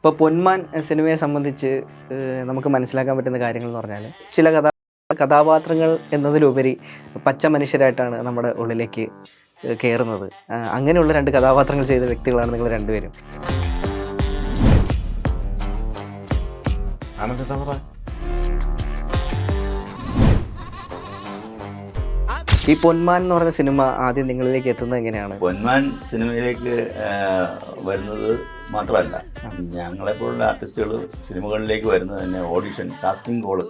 ഇപ്പോൾ പൊന്മാൻ സിനിമയെ സംബന്ധിച്ച് നമുക്ക് മനസ്സിലാക്കാൻ പറ്റുന്ന കാര്യങ്ങൾ എന്ന് പറഞ്ഞാൽ ചില കഥാപാത്രങ്ങൾ എന്നതിലുപരി പച്ച മനുഷ്യരായിട്ടാണ് നമ്മുടെ ഉള്ളിലേക്ക് കയറുന്നത്. അങ്ങനെയുള്ള രണ്ട് കഥാപാത്രങ്ങൾ ചെയ്ത വ്യക്തികളാണ് നിങ്ങൾ രണ്ടുപേരും. ഈ പൊന്മാൻ എന്ന് പറഞ്ഞ സിനിമ ആദ്യം നിങ്ങളിലേക്ക് എത്തുന്നത് എങ്ങനെയാണ്? പൊന്മാൻ സിനിമയിലേക്ക് വരുന്നത് മാത്രമല്ല, ഞങ്ങളെപ്പോലുള്ള ആർട്ടിസ്റ്റുകൾ സിനിമകളിലേക്ക് വരുന്നത് തന്നെ ഓഡിഷൻ കാസ്റ്റിംഗ് കോള്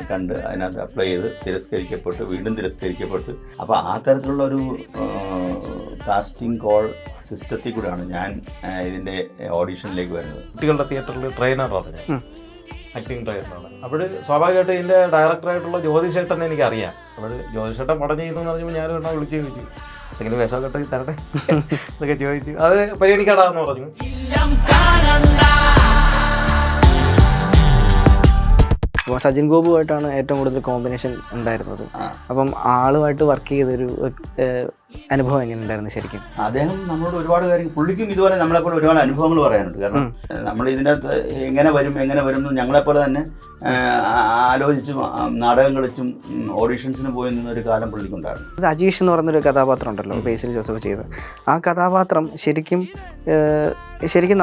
കണ്ട് അതിനകത്ത് അപ്ലൈ ചെയ്ത് തിരസ്കരിക്കപ്പെട്ട് വീണ്ടും തിരസ്കരിക്കപ്പെട്ട് അപ്പോൾ ആ തരത്തിലുള്ള ഒരു കാസ്റ്റിംഗ് കോൾ സിസ്റ്റത്തിൽ കൂടെയാണ് ഞാൻ ഇതിൻ്റെ ഓഡിഷനിലേക്ക് വരുന്നത്. കുട്ടികളുടെ തിയേറ്ററിൽ ട്രെയിനറാണ്, ആക്ടിങ് ട്രെയിനറാണ്. അപ്പോൾ സ്വാഭാവികമായിട്ട് ഇതിൻ്റെ ഡയറക്ടറായിട്ടുള്ള ജ്യോതിഷേട്ടനെ എനിക്കറിയാം. അപ്പോൾ ജ്യോതിഷേട്ടൻ പടം ചെയ്യുന്നതെന്ന് പറഞ്ഞപ്പോൾ ഞാനും എണ്ണ വിളിച്ച് ചോദിച്ചു, എന്തെങ്കിലും വിഷമൊക്കെ തരട്ടെ എന്നൊക്കെ ചോദിച്ചു. അത് പരിഗണിക്കാടാന്ന് പറഞ്ഞു. അപ്പോൾ സജിൻ ഗോപുവായിട്ടാണ് ഏറ്റവും കൂടുതൽ കോമ്പിനേഷൻ ഉണ്ടായിരുന്നത്. അപ്പം ആളുമായിട്ട് വർക്ക് ചെയ്തൊരു അനുഭവം എങ്ങനെ ഉണ്ടായിരുന്നു ശരിക്കും? അദ്ദേഹം നമ്മളോട് ഒരുപാട് കാര്യം, പുള്ളിക്കും ഇതുപോലെ നമ്മളെപ്പോലെ ഒരുപാട് അനുഭവങ്ങൾ പറയാനുണ്ട്. കാരണം നമ്മൾ ഇതിനകത്ത് എങ്ങനെ വരും എന്ന് ഞങ്ങളെപ്പോലെ തന്നെ ആലോചിച്ചും നാടകം കളിച്ചും ഓഡീഷൻസിന് പോയി നിന്നൊരു കാലം പുള്ളിക്കുണ്ടായിരുന്നു. അത് അജീഷ് എന്ന് പറയുന്നൊരു കഥാപാത്രം ഉണ്ടല്ലോ ബേസിൽ ജോസഫ് ചെയ്ത്, ആ കഥാപാത്രം ശരിക്കും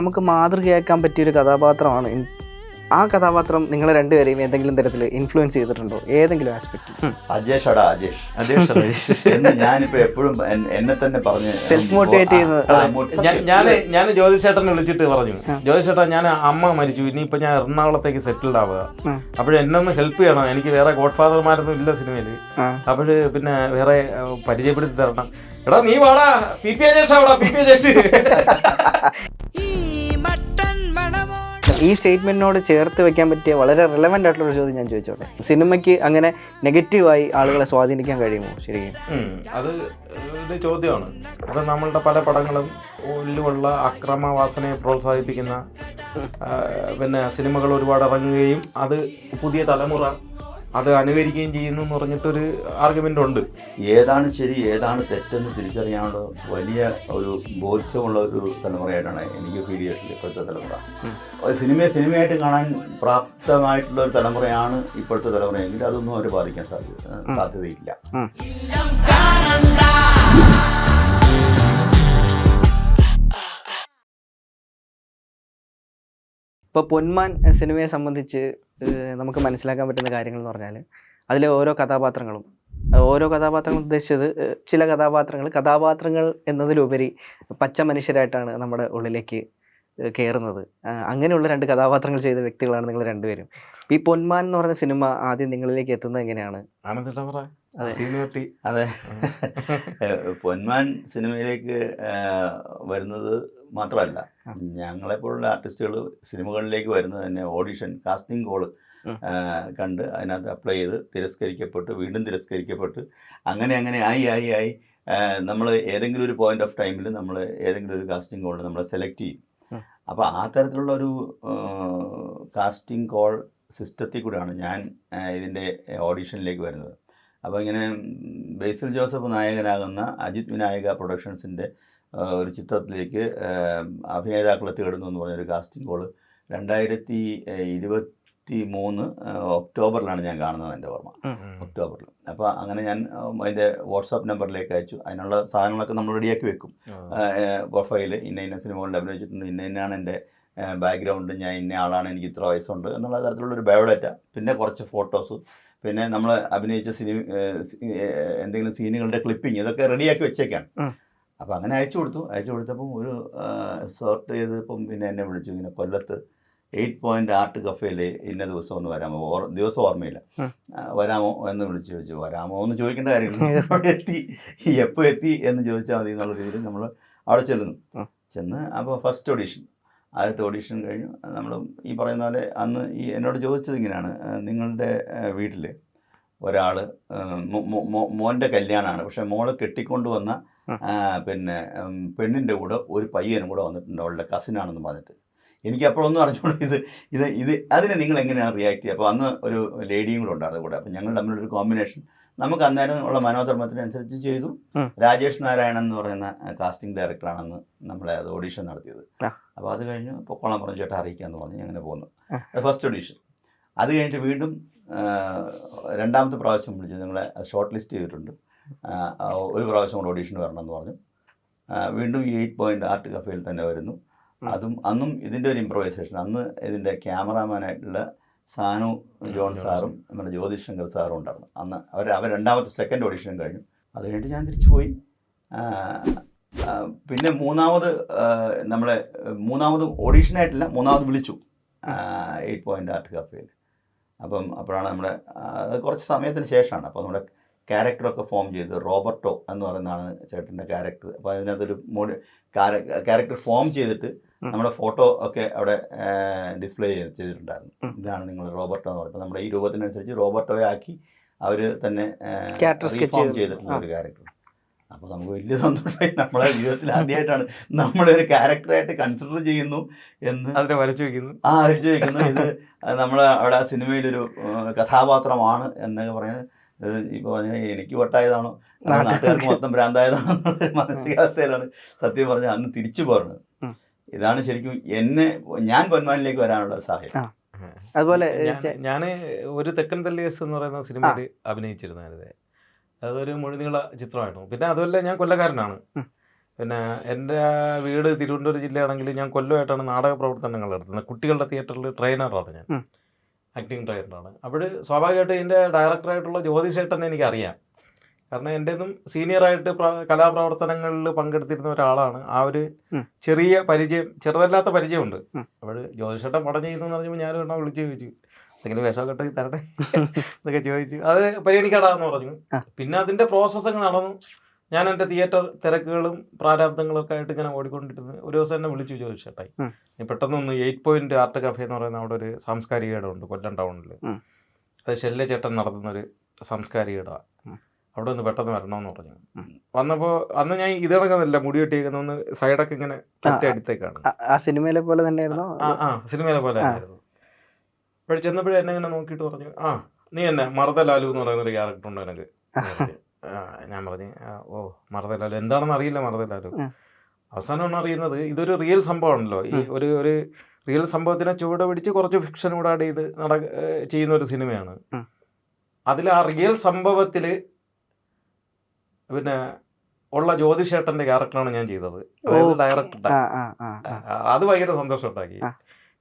നമുക്ക് മാതൃകയാക്കാൻ പറ്റിയൊരു കഥാപാത്രമാണ്. ആ കഥാപാത്രം നിങ്ങളെ രണ്ടുപേരെയും ഏതെങ്കിലും തരത്തിൽ ഇൻഫ്ലുവൻസ് ചെയ്തിട്ടുണ്ടോ ഏതെങ്കിലും ആസ്പെക്ട്? അജേഷ് എന്ന് ഞാനിപ്പോ എപ്പോഴും എന്നെ തന്നെ പറഞ്ഞ് സെൽഫ് മോട്ടിവേറ്റ് ചെയ്യുന്നത്. ഞാൻ ജ്യോതിഷേട്ടനെ വിളിച്ചിട്ട് പറഞ്ഞു, ജ്യോതിഷേട്ടാ ഞാൻ അമ്മ മരിച്ചു, ഇനിയിപ്പോ ഞാൻ എറണാകുളത്തേക്ക് സെറ്റിൽഡ് ആവുക, അപ്പോഴും എന്നെ ഒന്ന് ഹെൽപ്പ് ചെയ്യണം, എനിക്ക് വേറെ ഗോഡ് ഫാദർമാരൊന്നും ഇല്ല സിനിമയില്, അപ്പോഴ് പിന്നെ വേറെ പരിചയപ്പെടുത്തി തരണം. എടാ നീ വാടാ, പി പി അജേഷ്. ഈ സ്റ്റേറ്റ്മെന്റിനോട് ചേർത്ത് വെക്കാൻ പറ്റിയ വളരെ റിലവൻ്റ് ആയിട്ടുള്ള ചോദ്യം ഞാൻ ചോദിച്ചോട്ടെ. സിനിമയ്ക്ക് അങ്ങനെ നെഗറ്റീവായി ആളുകളെ സ്വാധീനിക്കാൻ കഴിയുമോ ശരിക്കും? അത് ഒരു ചോദ്യമാണ്. അത് നമ്മളുടെ പല പടങ്ങളും ഉള്ളിലുള്ള അക്രമവാസനയെ പ്രോത്സാഹിപ്പിക്കുന്ന പിന്നെ സിനിമകൾ ഒരുപാട് ഇറങ്ങുകയും അത് പുതിയ തലമുറ അത് അനുകരിക്കുകയും ചെയ്യുന്നു എന്ന് പറഞ്ഞിട്ടൊരു ആർഗ്യുമെൻ്റ് ഉണ്ട്. ഏതാണ് ശരി ഏതാണ് തെറ്റെന്ന് തിരിച്ചറിയാനുള്ള വലിയ ഒരു ബോധ്യമുള്ള ഒരു തലമുറയായിട്ടാണ് എനിക്ക് ഫീൽ ചെയ്തിട്ടുള്ളത് ഇപ്പോഴത്തെ തലമുറ. സിനിമയായിട്ട് കാണാൻ പ്രാപ്തമായിട്ടുള്ള ഒരു തലമുറയാണ് ഇപ്പോഴത്തെ തലമുറയെങ്കിൽ അതൊന്നും അവർ ബാധിക്കാൻ സാധ്യതയില്ല. ഇപ്പോൾ പൊന്മാൻ സിനിമയെ സംബന്ധിച്ച് നമുക്ക് മനസ്സിലാക്കാൻ പറ്റുന്ന കാര്യങ്ങൾ എന്ന് പറഞ്ഞാൽ അതിലെ ഓരോ കഥാപാത്രങ്ങളും ഉദ്ദേശിച്ചത് ചില കഥാപാത്രങ്ങൾ എന്നതിലുപരി പച്ച മനുഷ്യരായിട്ടാണ് നമ്മുടെ ഉള്ളിലേക്ക് കയറുന്നത്. അങ്ങനെയുള്ള രണ്ട് കഥാപാത്രങ്ങൾ ചെയ്ത വ്യക്തികളാണ് നിങ്ങൾ രണ്ടുപേരും. ഈ പൊന്മാൻ എന്ന് പറഞ്ഞ സിനിമ ആദ്യം നിങ്ങളിലേക്ക് എത്തുന്നത് എങ്ങനെയാണ്? അതെ, പൊന്മാൻ സിനിമയിലേക്ക് വരുന്നത് മാത്രമല്ല, ഞങ്ങളെപ്പോലുള്ള ആർട്ടിസ്റ്റുകൾ സിനിമകളിലേക്ക് വരുന്നത് തന്നെ ഓഡിഷൻ കാസ്റ്റിംഗ് കോള് കണ്ട് അതിനകത്ത് അപ്ലൈ ചെയ്ത് തിരസ്കരിക്കപ്പെട്ട് വീണ്ടും തിരസ്കരിക്കപ്പെട്ട് അങ്ങനെ ആയി നമ്മൾ ഏതെങ്കിലും ഒരു പോയിന്റ് ഓഫ് ടൈമിൽ നമ്മൾ ഏതെങ്കിലും ഒരു കാസ്റ്റിംഗ് കോളിൽ നമ്മളെ സെലക്ട് ചെയ്യും. അപ്പോൾ ആ തരത്തിലുള്ള ഒരു കാസ്റ്റിംഗ് കോൾ സിസ്റ്റത്തിൽ കൂടെയാണ് ഞാൻ ഇതിൻ്റെ ഓഡീഷനിലേക്ക് വരുന്നത്. അപ്പോൾ ഇങ്ങനെ ബേസിൽ ജോസഫ് നായകനാകുന്ന അജിത് വിനായക പ്രൊഡക്ഷൻസിൻ്റെ ഒരു ചിത്രത്തിലേക്ക് അഭിനേതാക്കളെ തേടുന്നു എന്ന് പറഞ്ഞൊരു കാസ്റ്റിംഗ് കോള് 2023 ഒക്ടോബറിലാണ് ഞാൻ കാണുന്നത്, എൻ്റെ ഓർമ്മ ഒക്ടോബറിൽ. അപ്പോൾ അങ്ങനെ ഞാൻ അതിൻ്റെ വാട്സാപ്പ് നമ്പറിലേക്ക് അയച്ചു. അതിനുള്ള സാധനങ്ങളൊക്കെ നമ്മൾ റെഡിയാക്കി വെക്കും. പ്രൊഫൈൽ ഇന്ന സിനിമകളിൽ അഭിനയിച്ചിട്ടുണ്ട്, ഇന്നാണ് എൻ്റെ ബാക്ക്ഗ്രൗണ്ട്, ഞാൻ ഇന്ന ആളാണ്, എനിക്ക് ഇത്ര വയസ്സുണ്ട് എന്നുള്ള തരത്തിലുള്ളൊരു ബയോഡാറ്റ, പിന്നെ കുറച്ച് ഫോട്ടോസ്, പിന്നെ നമ്മൾ അഭിനയിച്ച എന്തെങ്കിലും സീനുകളുടെ ക്ലിപ്പിംഗ്, ഇതൊക്കെ റെഡിയാക്കി വെച്ചേക്കാണ്. അപ്പോൾ അങ്ങനെ അയച്ചു കൊടുത്തപ്പം ഒരു സോർട്ട് ചെയ്തപ്പം പിന്നെ എന്നെ വിളിച്ചു, ഇങ്ങനെ കൊല്ലത്ത് 8 പോയിൻ്റ് ആർട്ട് കഫേയിൽ ഇന്ന ദിവസം ഒന്ന് വരാമോ, ദിവസം ഓർമ്മയില്ല, വരാമോ എന്ന് വിളിച്ച് ചോദിച്ചു. വരാമോ എന്ന് ചോദിക്കേണ്ട കാര്യമില്ല, എപ്പോൾ എത്തി എന്ന് ചോദിച്ചാൽ മതി എന്നുള്ള രീതിയിൽ നമ്മൾ അവിടെ ചെന്ന് അപ്പോൾ ഫസ്റ്റ് ആദ്യത്തെ ഓഡീഷൻ കഴിഞ്ഞു. നമ്മൾ ഈ പറയുന്ന പോലെ അന്ന് എന്നോട് ചോദിച്ചത് ഇങ്ങനെയാണ്, നിങ്ങളുടെ വീട്ടിൽ ഒരാൾ മോൻ്റെ കല്യാണമാണ്, പക്ഷേ മോളെ കെട്ടിക്കൊണ്ട് വന്ന പിന്നെ പെണ്ണിൻ്റെ കൂടെ ഒരു പയ്യനും കൂടെ വന്നിട്ടുണ്ട്, അവളുടെ കസിനാണെന്ന് പറഞ്ഞിട്ട്. എനിക്ക് അപ്പോഴൊന്നും അറിഞ്ഞുകൊണ്ട് ഇതിനെ നിങ്ങൾ എങ്ങനെയാണ് റിയാക്ട് ചെയ്യുക? അപ്പോൾ അന്ന് ഒരു ലേഡിയും കൂടെ ഉണ്ടായിരുന്നു കൂടെ. അപ്പോൾ ഞങ്ങൾ തമ്മിലൊരു കോമ്പിനേഷൻ നമുക്ക് അന്നേരം ഉള്ള മനോധർമ്മത്തിനനുസരിച്ച് ചെയ്തു. രാജേഷ് നാരായണൻ എന്ന് പറയുന്ന കാസ്റ്റിംഗ് ഡയറക്ടറാണെന്ന് നമ്മളെ അത് ഓഡീഷൻ നടത്തിയത്. അപ്പോൾ അത് കഴിഞ്ഞ് പൊക്കോളം പറഞ്ഞു ചേട്ടാ അറിയിക്കാമെന്ന് പറഞ്ഞ് അങ്ങനെ പോകുന്നു. First audition. അത് കഴിഞ്ഞിട്ട് വീണ്ടും രണ്ടാമത്തെ പ്രാവശ്യം വിളിച്ചു, നിങ്ങളെ ഷോർട്ട് ലിസ്റ്റ് ചെയ്തിട്ടുണ്ട്, ഒരു പ്രാവശ്യം കൂടെ ഓഡീഷന് വരണമെന്ന് പറഞ്ഞു. വീണ്ടും ഈ 8 പോയിൻ്റ് ആർട്ട് കഫേയിൽ തന്നെ വരുന്നു. അന്നും ഇതിൻ്റെ ഒരു ഇംപ്രവൈസേഷൻ. അന്ന് ഇതിൻ്റെ ക്യാമറാമാനായിട്ടുള്ള സാനു ജോൺ സാറും നമ്മുടെ ജ്യോതിഷ് ശങ്കർ സാറും ഉണ്ടായിരുന്നു. അന്ന് അവർ രണ്ടാമത്തെ സെക്കൻഡ് ഓഡീഷൻ കഴിഞ്ഞു. അത് കഴിഞ്ഞിട്ട് ഞാൻ തിരിച്ചു പോയി. പിന്നെ മൂന്നാമത് ഓഡീഷനായിട്ടില്ല, മൂന്നാമത് വിളിച്ചു 8 പോയിൻ്റ് ആർട്ട് കഫേയിൽ. അപ്പോഴാണ് നമ്മുടെ അത് കുറച്ച് സമയത്തിന് ശേഷമാണ്. അപ്പോൾ നമ്മുടെ ക്യാരക്ടറൊക്കെ ഫോം ചെയ്ത് റോബർട്ടോ എന്ന് പറയുന്നതാണ് ചേട്ടൻ്റെ ക്യാരക്ടർ. അപ്പോൾ അതിനകത്തൊരു ക്യാരക്ടർ ഫോം ചെയ്തിട്ട് നമ്മുടെ ഫോട്ടോ ഒക്കെ അവിടെ ഡിസ്പ്ലേ ചെയ്തിട്ടുണ്ടായിരുന്നു. ഇതാണ് നിങ്ങൾ റോബർട്ടോ എന്ന് പറയുന്നത്. നമ്മുടെ ഈ രൂപത്തിനനുസരിച്ച് റോബർട്ടോയെ ആക്കി അവർ തന്നെ റീഫോം ചെയ്തിട്ടുള്ള ഒരു ക്യാരക്ടർ. അപ്പോൾ നമുക്ക് വലിയ സന്തോഷമായി. നമ്മളെ ജീവിതത്തിൽ ആദ്യമായിട്ടാണ് നമ്മളൊരു ക്യാരക്ടറായിട്ട് കൺസിഡർ ചെയ്യുന്നു എന്ന് അതിനെ വരച്ചു വയ്ക്കുന്നു. ഇത് നമ്മൾ അവിടെ ആ സിനിമയിലൊരു കഥാപാത്രമാണ് എന്നൊക്കെ പറയുന്നത്. ഇപ്പോൾ എനിക്ക് വട്ടായതാണോ നാട്ടുകാർക്ക് മൊത്തം ഭ്രാന്തായതാണോ എന്നുള്ള മാനസികാവസ്ഥയിലാണ് സത്യം പറഞ്ഞാൽ അന്ന് തിരിച്ചു പോരുന്നത്. ഇതാണ് ശരിക്കും ഞാൻ പൊന്മാനിലേക്ക് വരാനുള്ള സാഹചര്യം. അതുപോലെ ഞാൻ ഒരു തെക്കൻ തല്ലിയസ് എന്ന് പറയുന്ന സിനിമയിൽ അഭിനയിച്ചിരുന്നത്. അതൊരു മുഴുനീള ചിത്രമായിരുന്നു. പിന്നെ അതുമല്ല ഞാൻ കൊല്ലക്കാരനാണ്. പിന്നെ എൻ്റെ വീട് തിരുവനന്തപുരം ജില്ലയാണെങ്കിൽ ഞാൻ കൊല്ലമായിട്ടാണ് നാടക പ്രവർത്തനങ്ങൾ നടത്തുന്നത്. കുട്ടികളുടെ തിയേറ്ററിൽ ട്രെയിനറാണ് ഞാൻ, ആക്ടിങ് ട്രെയിനറാണ്. അപ്പോൾ സ്വാഭാവികമായിട്ടും ഇതിൻ്റെ ഡയറക്ടറായിട്ടുള്ള ജ്യോതിഷേട്ടനെ എനിക്കറിയാം. കാരണം എൻ്റെ ഒന്നും സീനിയറായിട്ട് കലാപ്രവർത്തനങ്ങളിൽ പങ്കെടുത്തിരുന്ന ഒരാളാണ്. ആ ഒരു ചെറുതല്ലാത്ത പരിചയമുണ്ട്. അപ്പോൾ ജ്യോതിഷേട്ടൻ പടം ചെയ്യുന്നതെന്ന് പറഞ്ഞപ്പോൾ ഞാനും എണ്ണ വിളിച്ച് ചോദിച്ചു, എന്തെങ്കിലും വേഷം കെട്ടി തരട്ടെ എന്നൊക്കെ ചോദിച്ചു. അത് പരിഗണിക്കാടാന്ന് പറഞ്ഞു. പിന്നെ അതിൻ്റെ പ്രോസസ്സൊക്കെ നടന്നു. ഞാൻ എൻ്റെ തിയേറ്റർ തിരക്കുകളും പ്രാരാബ്ദങ്ങളൊക്കെ ആയിട്ട് ഇങ്ങനെ ഓടിക്കൊണ്ടിരുന്നു. ഒരു ദിവസം എന്നെ വിളിച്ചു ചോദിച്ചേട്ടായി, നീ പെട്ടെന്നൊന്ന് 8 പോയിൻ്റ് ആർട്ട് കഫേ എന്ന് പറയുന്ന അവിടെ ഒരു സാംസ്കാരിക ഇടമുണ്ട് കൊല്ലം ടൗണിൽ. അത് ശല്യചേട്ടൻ നടത്തുന്നൊരു സാംസ്കാരിക ഇടമാണ്. അവിടെ ഒന്ന് പെട്ടെന്ന് വരണമെന്ന് പറഞ്ഞു. വന്നപ്പോൾ അന്ന് ഞാൻ ഇത് കണക്കുന്നില്ല, മുടി വെട്ടിയേക്കുന്ന ഒന്ന് സൈഡൊക്കെ ഇങ്ങനെ അടുത്തേക്കാണ്. ആ സിനിമയിലെ പോലെ തന്നെയായിരുന്നു. സിനിമയിലെ പോലെ തന്നെയായിരുന്നു. അപ്പോൾ ചെന്നപ്പോഴേ എന്നെ ഇങ്ങനെ നോക്കിയിട്ട് പറഞ്ഞു, നീ എന്നെ മറുതലാലു എന്ന് പറയുന്നൊരു ക്യാരക്ടർ ഉണ്ട് എനിക്ക്. ഞാൻ പറഞ്ഞു, ഓ മറുതലാലു എന്താണെന്ന് അറിയില്ല. മറുതലാലു അവസാനമാണ് അറിയുന്നത് ഇതൊരു റിയൽ സംഭവമാണല്ലോ. ഈ ഒരു റിയൽ സംഭവത്തിനെ ചുവട് പിടിച്ച് കുറച്ച് ഫിക്ഷൻ കൂടെ ആഡ് ചെയ്ത് ചെയ്യുന്ന ഒരു സിനിമയാണ്. അതിൽ ആ റിയൽ സംഭവത്തിൽ പിന്നെ ഉള്ള ജ്യോതിഷേട്ടൻ്റെ ക്യാരക്ടറാണ് ഞാൻ ചെയ്തത്. അതായത് ഡയറക്ടർ. അത് ഭയങ്കര സന്തോഷം ഉണ്ടാക്കി.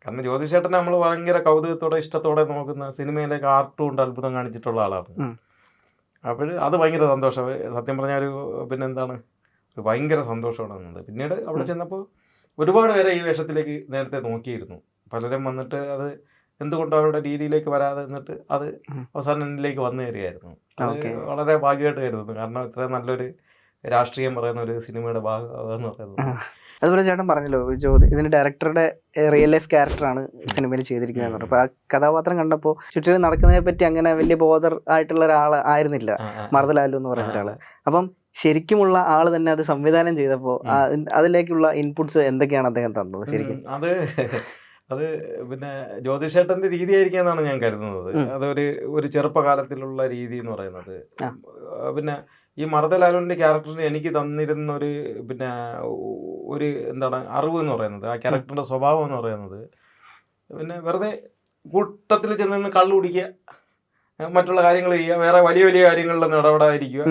കാരണം ജ്യോതിഷേട്ടനെ നമ്മൾ ഭയങ്കര കൗതുകത്തോടെ ഇഷ്ടത്തോടെ നോക്കുന്ന സിനിമയിലെ കാർട്ടൂൺ കൊണ്ട് അത്ഭുതം കാണിച്ചിട്ടുള്ള ആളാണ്. അപ്പോൾ അത് ഭയങ്കര സന്തോഷം. സത്യം പറഞ്ഞാൽ പിന്നെന്താണ് ഒരു ഭയങ്കര സന്തോഷമാണ് വന്നത്. പിന്നീട് അവിടെ ചെന്നപ്പോൾ ഒരുപാട് പേരെ ഈ വേഷത്തിലേക്ക് നേരത്തെ നോക്കിയിരുന്നു. പലരും വന്നിട്ട് അത് എന്തുകൊണ്ടും അവരുടെ രീതിയിലേക്ക് വരാതെ നിന്നിട്ട് അത് അവസാനം എന്നിലേക്ക് വന്നു കയറിയായിരുന്നു. അത് വളരെ ഭാഗ്യമായിട്ട് കരുതുന്നു. കാരണം ഇത്രയും നല്ലൊരു രാഷ്ട്രീയം പറയുന്ന ഒരു സിനിമയുടെ ഭാഗം എന്ന് പറയുന്നത്. അതുപോലെ ചേട്ടൻ പറഞ്ഞല്ലോ ഇതിന് ഡയറക്ടറുടെ റിയൽ ലൈഫ് ക്യാരക്ടറാണ് സിനിമയിൽ ചെയ്തിരിക്കുന്നത് പറഞ്ഞു. അപ്പോൾ ആ കഥാപാത്രം കണ്ടപ്പോൾ ചുറ്റിലും നടക്കുന്നതിനെ പറ്റി അങ്ങനെ വലിയ ബോധർ ആയിട്ടുള്ള ഒരാൾ ആയിരുന്നില്ല മറുതലാലു എന്ന് പറയുന്ന ഒരാൾ. അപ്പം ശരിക്കുമുള്ള ആൾ തന്നെ അത് സംവിധാനം ചെയ്തപ്പോൾ അതിലേക്കുള്ള ഇൻപുട്സ് എന്തൊക്കെയാണ് അദ്ദേഹം തന്നത് ശരിക്കും? അത് പിന്നെ ജ്യോതിഷേട്ടൻ്റെ രീതി ആയിരിക്കാന്നാണ് ഞാൻ കരുതുന്നത്. അതൊരു ചെറുപ്പകാലത്തിലുള്ള രീതി എന്ന് പറയുന്നത്. പിന്നെ ഈ മറുതലാലുവിൻ്റെ ക്യാരക്ടറിന് എനിക്ക് തന്നിരുന്ന ഒരു എന്താണ് അറിവ് എന്ന് പറയുന്നത്, ആ ക്യാരക്ടറിൻ്റെ സ്വഭാവം എന്ന് പറയുന്നത് പിന്നെ വെറുതെ കൂട്ടത്തിൽ ചെന്ന് നിന്ന് കള്ളു കുടിക്കുക, മറ്റുള്ള കാര്യങ്ങൾ ചെയ്യുക, വേറെ വലിയ വലിയ കാര്യങ്ങളിലൊന്നും ഇടപെടാതിരിക്കുക.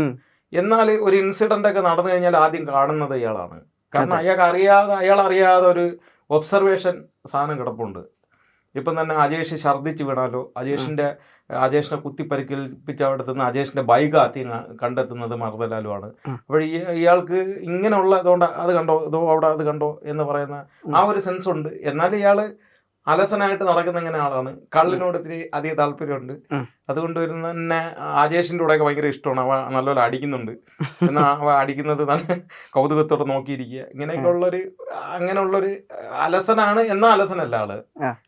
എന്നാൽ ഒരു ഇൻസിഡൻ്റ് ഒക്കെ നടന്നു കഴിഞ്ഞാൽ ആദ്യം കാണുന്നത് ഇയാളാണ്. കാരണം അയാൾ അറിയാതെ ഒരു ഒബ്സർവേഷൻ സാധനം കിടപ്പുണ്ട്. ഇപ്പം തന്നെ അജേഷ് ഛർദ്ദിച്ച് വീണാലോ അജേഷിനെ കുത്തിപ്പരിക്കേൽപ്പിച്ച അവിടുന്ന് അജേഷിൻ്റെ ബൈക്ക് ആദ്യം കണ്ടെത്തുന്നത് മറുതലാലുമാണ്. അപ്പോൾ ഇയാൾക്ക് ഇങ്ങനെയുള്ള ഇതുകൊണ്ട് അത് കണ്ടോ അവിടെ അത് കണ്ടോ എന്ന് പറയുന്ന ആ ഒരു സെൻസ് ഉണ്ട്. എന്നാൽ ഇയാൾ അലസനായിട്ട് നടക്കുന്ന ഇങ്ങനെ ആളാണ്. കള്ളിനോട് ഇത്തിരി അധികം താല്പര്യമുണ്ട്. അതുകൊണ്ട് വരുന്ന തന്നെ അജേഷിൻ്റെ കൂടെയൊക്കെ ഭയങ്കര ഇഷ്ടമാണ്. അവ നല്ലപോലെ അടിക്കുന്നുണ്ട്. എന്നാൽ അവ അടിക്കുന്നത് നല്ല കൗതുകത്തോടെ നോക്കിയിരിക്കുക. അങ്ങനെയുള്ളൊരു അലസനാണ്. എന്നാൽ അലസനല്ല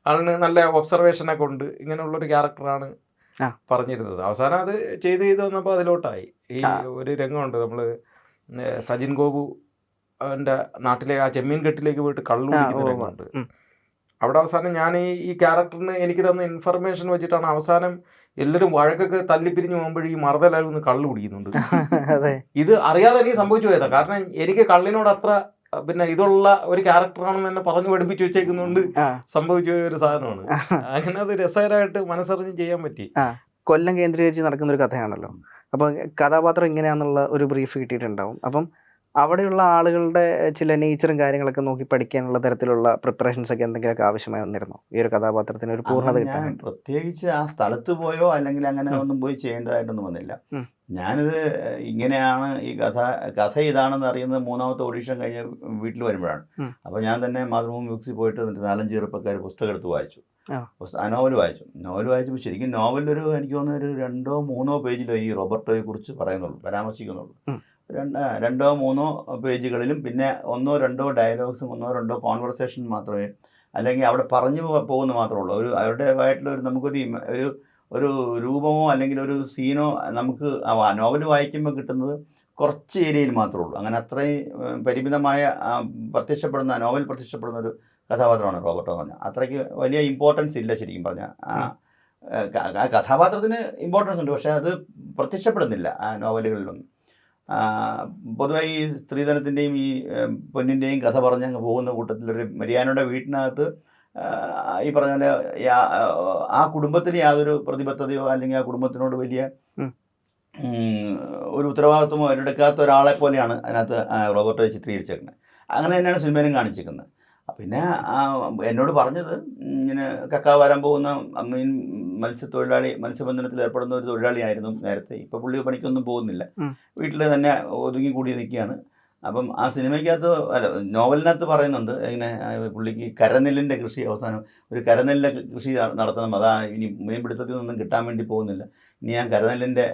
ആളിന് നല്ല ഒബ്സർവേഷനൊക്കെ ഉണ്ട്. ഇങ്ങനെയുള്ളൊരു ക്യാരക്ടറാണ് പറഞ്ഞിരുന്നത്. അവസാനം അത് ചെയ്ത് വന്നപ്പോൾ അതിലോട്ടായി. ഈ ഒരു രംഗമുണ്ട്, നമ്മൾ സജിൻ ഗോപു എൻ്റെ നാട്ടിലെ ആ ചെമ്മീൻ കെട്ടിലേക്ക് പോയിട്ട് കള്ളു കുടിക്കുന്ന രംഗമുണ്ട്. അവിടെ അവസാനം ഞാൻ ഈ ക്യാരക്ടറിന് എനിക്ക് തന്ന ഇൻഫർമേഷൻ വെച്ചിട്ടാണ് അവസാനം എല്ലാവരും വഴക്കൊക്കെ തല്ലിപ്പിരിഞ്ഞ് പോകുമ്പോഴും ഈ മറുതലാൽ ഒന്ന് കള്ള് കുടിക്കുന്നുണ്ട്. അതെ, ഇത് അറിയാതെ എനിക്ക് സംഭവിച്ചു പോയതാ. കാരണം എനിക്ക് കള്ളിനോട് അത്ര പിന്നെ ഇതുള്ള ഒരു ക്യാരക്ടറാണെന്ന് തന്നെ പറഞ്ഞു പഠിപ്പിച്ചു വെച്ചേക്കുന്നതുകൊണ്ട് സംഭവിച്ചു പോയ ഒരു സാധനമാണ്. അങ്ങനെ അത് രസകരമായിട്ട് മനസ്സറിഞ്ഞ് ചെയ്യാൻ പറ്റി. കൊല്ലം കേന്ദ്രീകരിച്ച് നടക്കുന്ന ഒരു കഥയാണല്ലോ. അപ്പോൾ കഥാപാത്രം ഇങ്ങനെയാണെന്നുള്ള ഒരു ബ്രീഫ് കിട്ടിയിട്ടുണ്ടാവും. അപ്പം അവിടെയുള്ള ആളുകളുടെ ചില നേച്ചറും കാര്യങ്ങളൊക്കെ നോക്കി പഠിക്കാനുള്ള തരത്തിലുള്ള പ്രിപ്പറേഷൻസ് ഒക്കെ എന്തെങ്കിലുമൊക്കെ ആവശ്യമായി വന്നിരുന്നോ ഈ ഒരു കഥാപാത്രത്തിന് ഒരു പൂർണ്ണത കിട്ടാൻ? ഞാൻ പ്രത്യേകിച്ച് ആ സ്ഥലത്ത് പോയോ അല്ലെങ്കിൽ അങ്ങനെ ഒന്നും പോയി ചെയ്യേണ്ടതായിട്ടൊന്നും വന്നില്ല. ഞാനിത് ഇങ്ങനെയാണ് ഈ കഥ ഇതാണെന്ന് അറിയുന്നത് 3ാമത്തെ ഓഡീഷൻ കഴിഞ്ഞ് വീട്ടിൽ വരുമ്പോഴാണ്. അപ്പോൾ ഞാൻ തന്നെ മാതൃഭൂമി ബുക്സിൽ പോയിട്ട് 4-5 ചെറുപ്പക്കാർ പുസ്തകം എടുത്ത് വായിച്ചു. നോവൽ വായിച്ചപ്പോൾ ശരിക്കും നോവലൊരു എനിക്ക് തോന്നുന്ന ഒരു 2-3 പേജിലോ ഈ റോബർട്ടോയെ കുറിച്ച് പറയുന്നുള്ളൂ, പരാമർശിക്കുന്നുള്ളൂ. 2-3 പേജുകളിലും പിന്നെ 1-2 ഡയലോഗ്സും 1-2 കോൺവെർസേഷൻ മാത്രമേ, അല്ലെങ്കിൽ അവിടെ പറഞ്ഞു പോകുന്ന മാത്രമേ ഉള്ളൂ. അവരുടേതായിട്ടുള്ള ഒരു രൂപമോ അല്ലെങ്കിൽ ഒരു സീനോ നമുക്ക് നോവൽ വായിക്കുമ്പോൾ കിട്ടുന്നത് കുറച്ച് ഏരിയയിൽ മാത്രമേ ഉള്ളൂ. അങ്ങനെ അത്രയും പരിമിതമായ നോവൽ പ്രത്യക്ഷപ്പെടുന്ന ഒരു കഥാപാത്രമാണ് റോബർട്ടോ എന്ന് പറഞ്ഞാൽ. അത്രയ്ക്ക് വലിയ ഇമ്പോർട്ടൻസ് ഇല്ല ശരിക്കും പറഞ്ഞാൽ. ആ കഥാപാത്രത്തിന് ഇമ്പോർട്ടൻസ് ഉണ്ട്, പക്ഷേ അത് പ്രത്യക്ഷപ്പെടുന്നില്ല ആ നോവലുകളിലൊന്നും. പൊതുവെ ഈ സ്ത്രീധനത്തിൻ്റെയും ഈ പൊന്നിൻ്റെയും കഥ പറഞ്ഞ് അങ്ങ് പോകുന്ന കൂട്ടത്തിലൊരു മരിയാനയുടെ വീട്ടിനകത്ത് ഈ പറഞ്ഞ പോലെ ആ കുടുംബത്തിന് യാതൊരു പ്രതിബദ്ധതയോ അല്ലെങ്കിൽ ആ കുടുംബത്തിനോട് വലിയ ഒരു ഉത്തരവാദിത്വമോ ഏറ്റെടുക്കാത്ത ഒരാളെ പോലെയാണ് അതിനകത്ത് റോബർട്ടോ ചിത്രീകരിച്ചേക്കുന്നത്. അങ്ങനെ തന്നെയാണ് സിനിമയിലും കാണിച്ചിരിക്കുന്നത്. പിന്നെ എന്നോട് പറഞ്ഞത് ഇങ്ങനെ കക്ക വരാൻ പോകുന്ന മത്സ്യബന്ധനത്തിൽ ഏർപ്പെടുന്ന ഒരു തൊഴിലാളിയായിരുന്നു നേരത്തെ. ഇപ്പോൾ പുള്ളി പണിക്കൊന്നും പോകുന്നില്ല, വീട്ടിൽ തന്നെ ഒതുങ്ങി കൂടി നിൽക്കുകയാണ്. അപ്പം ആ സിനിമയ്ക്കകത്ത് നോവലിനകത്ത് പറയുന്നുണ്ട് ഇങ്ങനെ പുള്ളിക്ക് കരനെല്ലിൻ്റെ കൃഷി, അവസാനം ഒരു കരനെല്ലിൻ്റെ കൃഷി നടത്തണം, അതാ ഇനി മീൻപിടുത്തത്തിൽ നിന്നും കിട്ടാൻ വേണ്ടി പോകുന്നില്ല, ഇനി ഞാൻ കരനെല്ലിൻ്റെ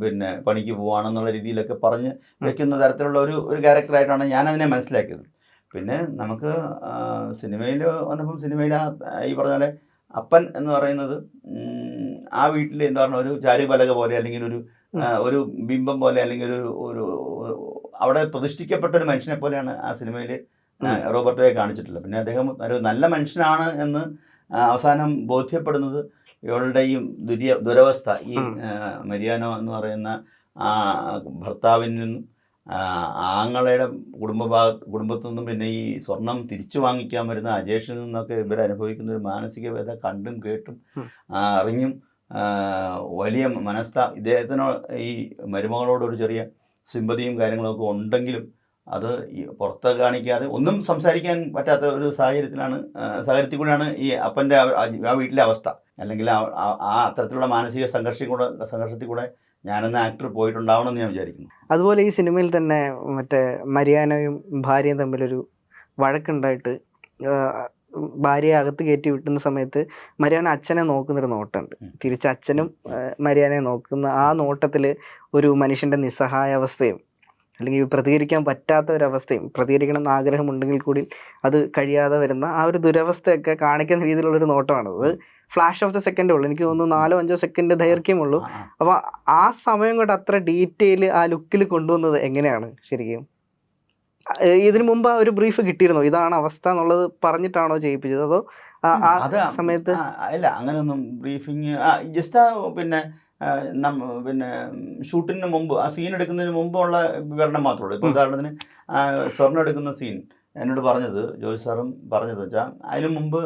പിന്നെ പണിക്ക് പോവാണെന്നുള്ള രീതിയിലൊക്കെ പറഞ്ഞ് വെക്കുന്ന തരത്തിലുള്ള ഒരു ക്യാരക്ടറായിട്ടാണ് ഞാനതിനെ മനസ്സിലാക്കിയത്. പിന്നെ നമുക്ക് സിനിമയിൽ വന്നപ്പം സിനിമയിൽ ഈ പറഞ്ഞ പോലെ അപ്പൻ എന്ന് പറയുന്നത് ആ വീട്ടിൽ എന്താ പറയുക ഒരു ചാരുപലക പോലെ അല്ലെങ്കിൽ ഒരു ബിംബം പോലെ അല്ലെങ്കിൽ ഒരു അവിടെ പ്രതിഷ്ഠിക്കപ്പെട്ട ഒരു മനുഷ്യനെ പോലെയാണ് ആ സിനിമയിൽ റോബർട്ടോയെ കാണിച്ചിട്ടുള്ളത്. പിന്നെ അദ്ദേഹം ഒരു നല്ല മനുഷ്യനാണ് എന്ന് അവസാനം ബോധ്യപ്പെടുന്നത് ഇവളുടെ ഈ ദുരവസ്ഥ, ഈ മരിയാനോ എന്ന് പറയുന്ന ആ ഭർത്താവിൽ നിന്നും ആങ്ങളുടെ കുടുംബത്തിൽ നിന്നും പിന്നെ ഈ സ്വർണം തിരിച്ചു വാങ്ങിക്കാൻ വരുന്ന അജേഷിൽ നിന്നൊക്കെ ഇവരനുഭവിക്കുന്ന ഒരു മാനസിക വേദ കണ്ടും കേട്ടും അറിഞ്ഞും വലിയ ഇദ്ദേഹത്തിന് ഈ മരുമകളോടൊരു ചെറിയ സിമ്പതിയും കാര്യങ്ങളൊക്കെ ഉണ്ടെങ്കിലും അത് പുറത്ത് കാണിക്കാതെ ഒന്നും സംസാരിക്കാൻ പറ്റാത്ത ഒരു സാഹചര്യത്തിൽ കൂടെയാണ് ഈ അപ്പൻ്റെ ആ വീട്ടിലെ അവസ്ഥ. അല്ലെങ്കിൽ ആ അത്തരത്തിലുള്ള മാനസിക സംഘർഷത്തിൽ കൂടെ ഞാനെന്ന ആക്ടർ പോയിട്ടുണ്ടാവണമെന്ന് ഞാൻ വിചാരിക്കുന്നു. അതുപോലെ ഈ സിനിമയിൽ തന്നെ മറ്റേ മരിയാനയും ഭാര്യയും തമ്മിലൊരു വഴക്കുണ്ടായിട്ട് ഭാര്യയെ അകത്ത് കയറ്റി വിട്ടുന്ന സമയത്ത് മരിയാന അച്ഛനെ നോക്കുന്നൊരു നോട്ടമുണ്ട്. തിരിച്ച് അച്ഛനും മരിയാനെ നോക്കുന്ന ആ നോട്ടത്തിൽ ഒരു മനുഷ്യൻ്റെ നിസ്സഹായാവസ്ഥയും അല്ലെങ്കിൽ പ്രതികരിക്കാൻ പറ്റാത്ത ഒരവസ്ഥയും, പ്രതികരിക്കണം എന്ന് ആഗ്രഹമുണ്ടെങ്കിൽ കൂടി അത് കഴിയാതെ വരുന്ന ആ ഒരു ദുരവസ്ഥയൊക്കെ കാണിക്കുന്ന രീതിയിലുള്ളൊരു നോട്ടമാണ്. അത് ഫ്ലാഷ് ഓഫ് ദ സെക്കൻഡേ ഉള്ളൂ, എനിക്ക് തോന്നുന്നു 4-5 സെക്കൻഡ് ദൈർഘ്യമുള്ളൂ. അപ്പോൾ ആ സമയം കൊണ്ട് അത്ര ഡീറ്റെയിൽ ആ ലുക്കിൽ കൊണ്ടുവന്നത് എങ്ങനെയാണ് ശരിക്കും? ഇതിനു മുമ്പ് ഒരു ബ്രീഫ് കിട്ടിയിരുന്നോ ഇതാണ് അവസ്ഥ എന്നുള്ളത് പറഞ്ഞിട്ടാണോ ചെയ്യിപ്പിച്ചത്, അതോ ആ സമയത്ത്? അല്ല, അങ്ങനെയൊന്നും ബ്രീഫിങ് ജസ്റ്റ് പിന്നെ ഷൂട്ടിന് മുമ്പ് ആ സീൻ എടുക്കുന്നതിന് മുമ്പുള്ള വിവരണം മാത്രമേ ഉള്ളൂ. ഇപ്പോൾ ഉദാഹരണത്തിന് സ്വർണ്ണം എടുക്കുന്ന സീൻ എന്നോട് ജോയ് സാറും പറഞ്ഞത് വെച്ചാൽ അതിനു മുമ്പ്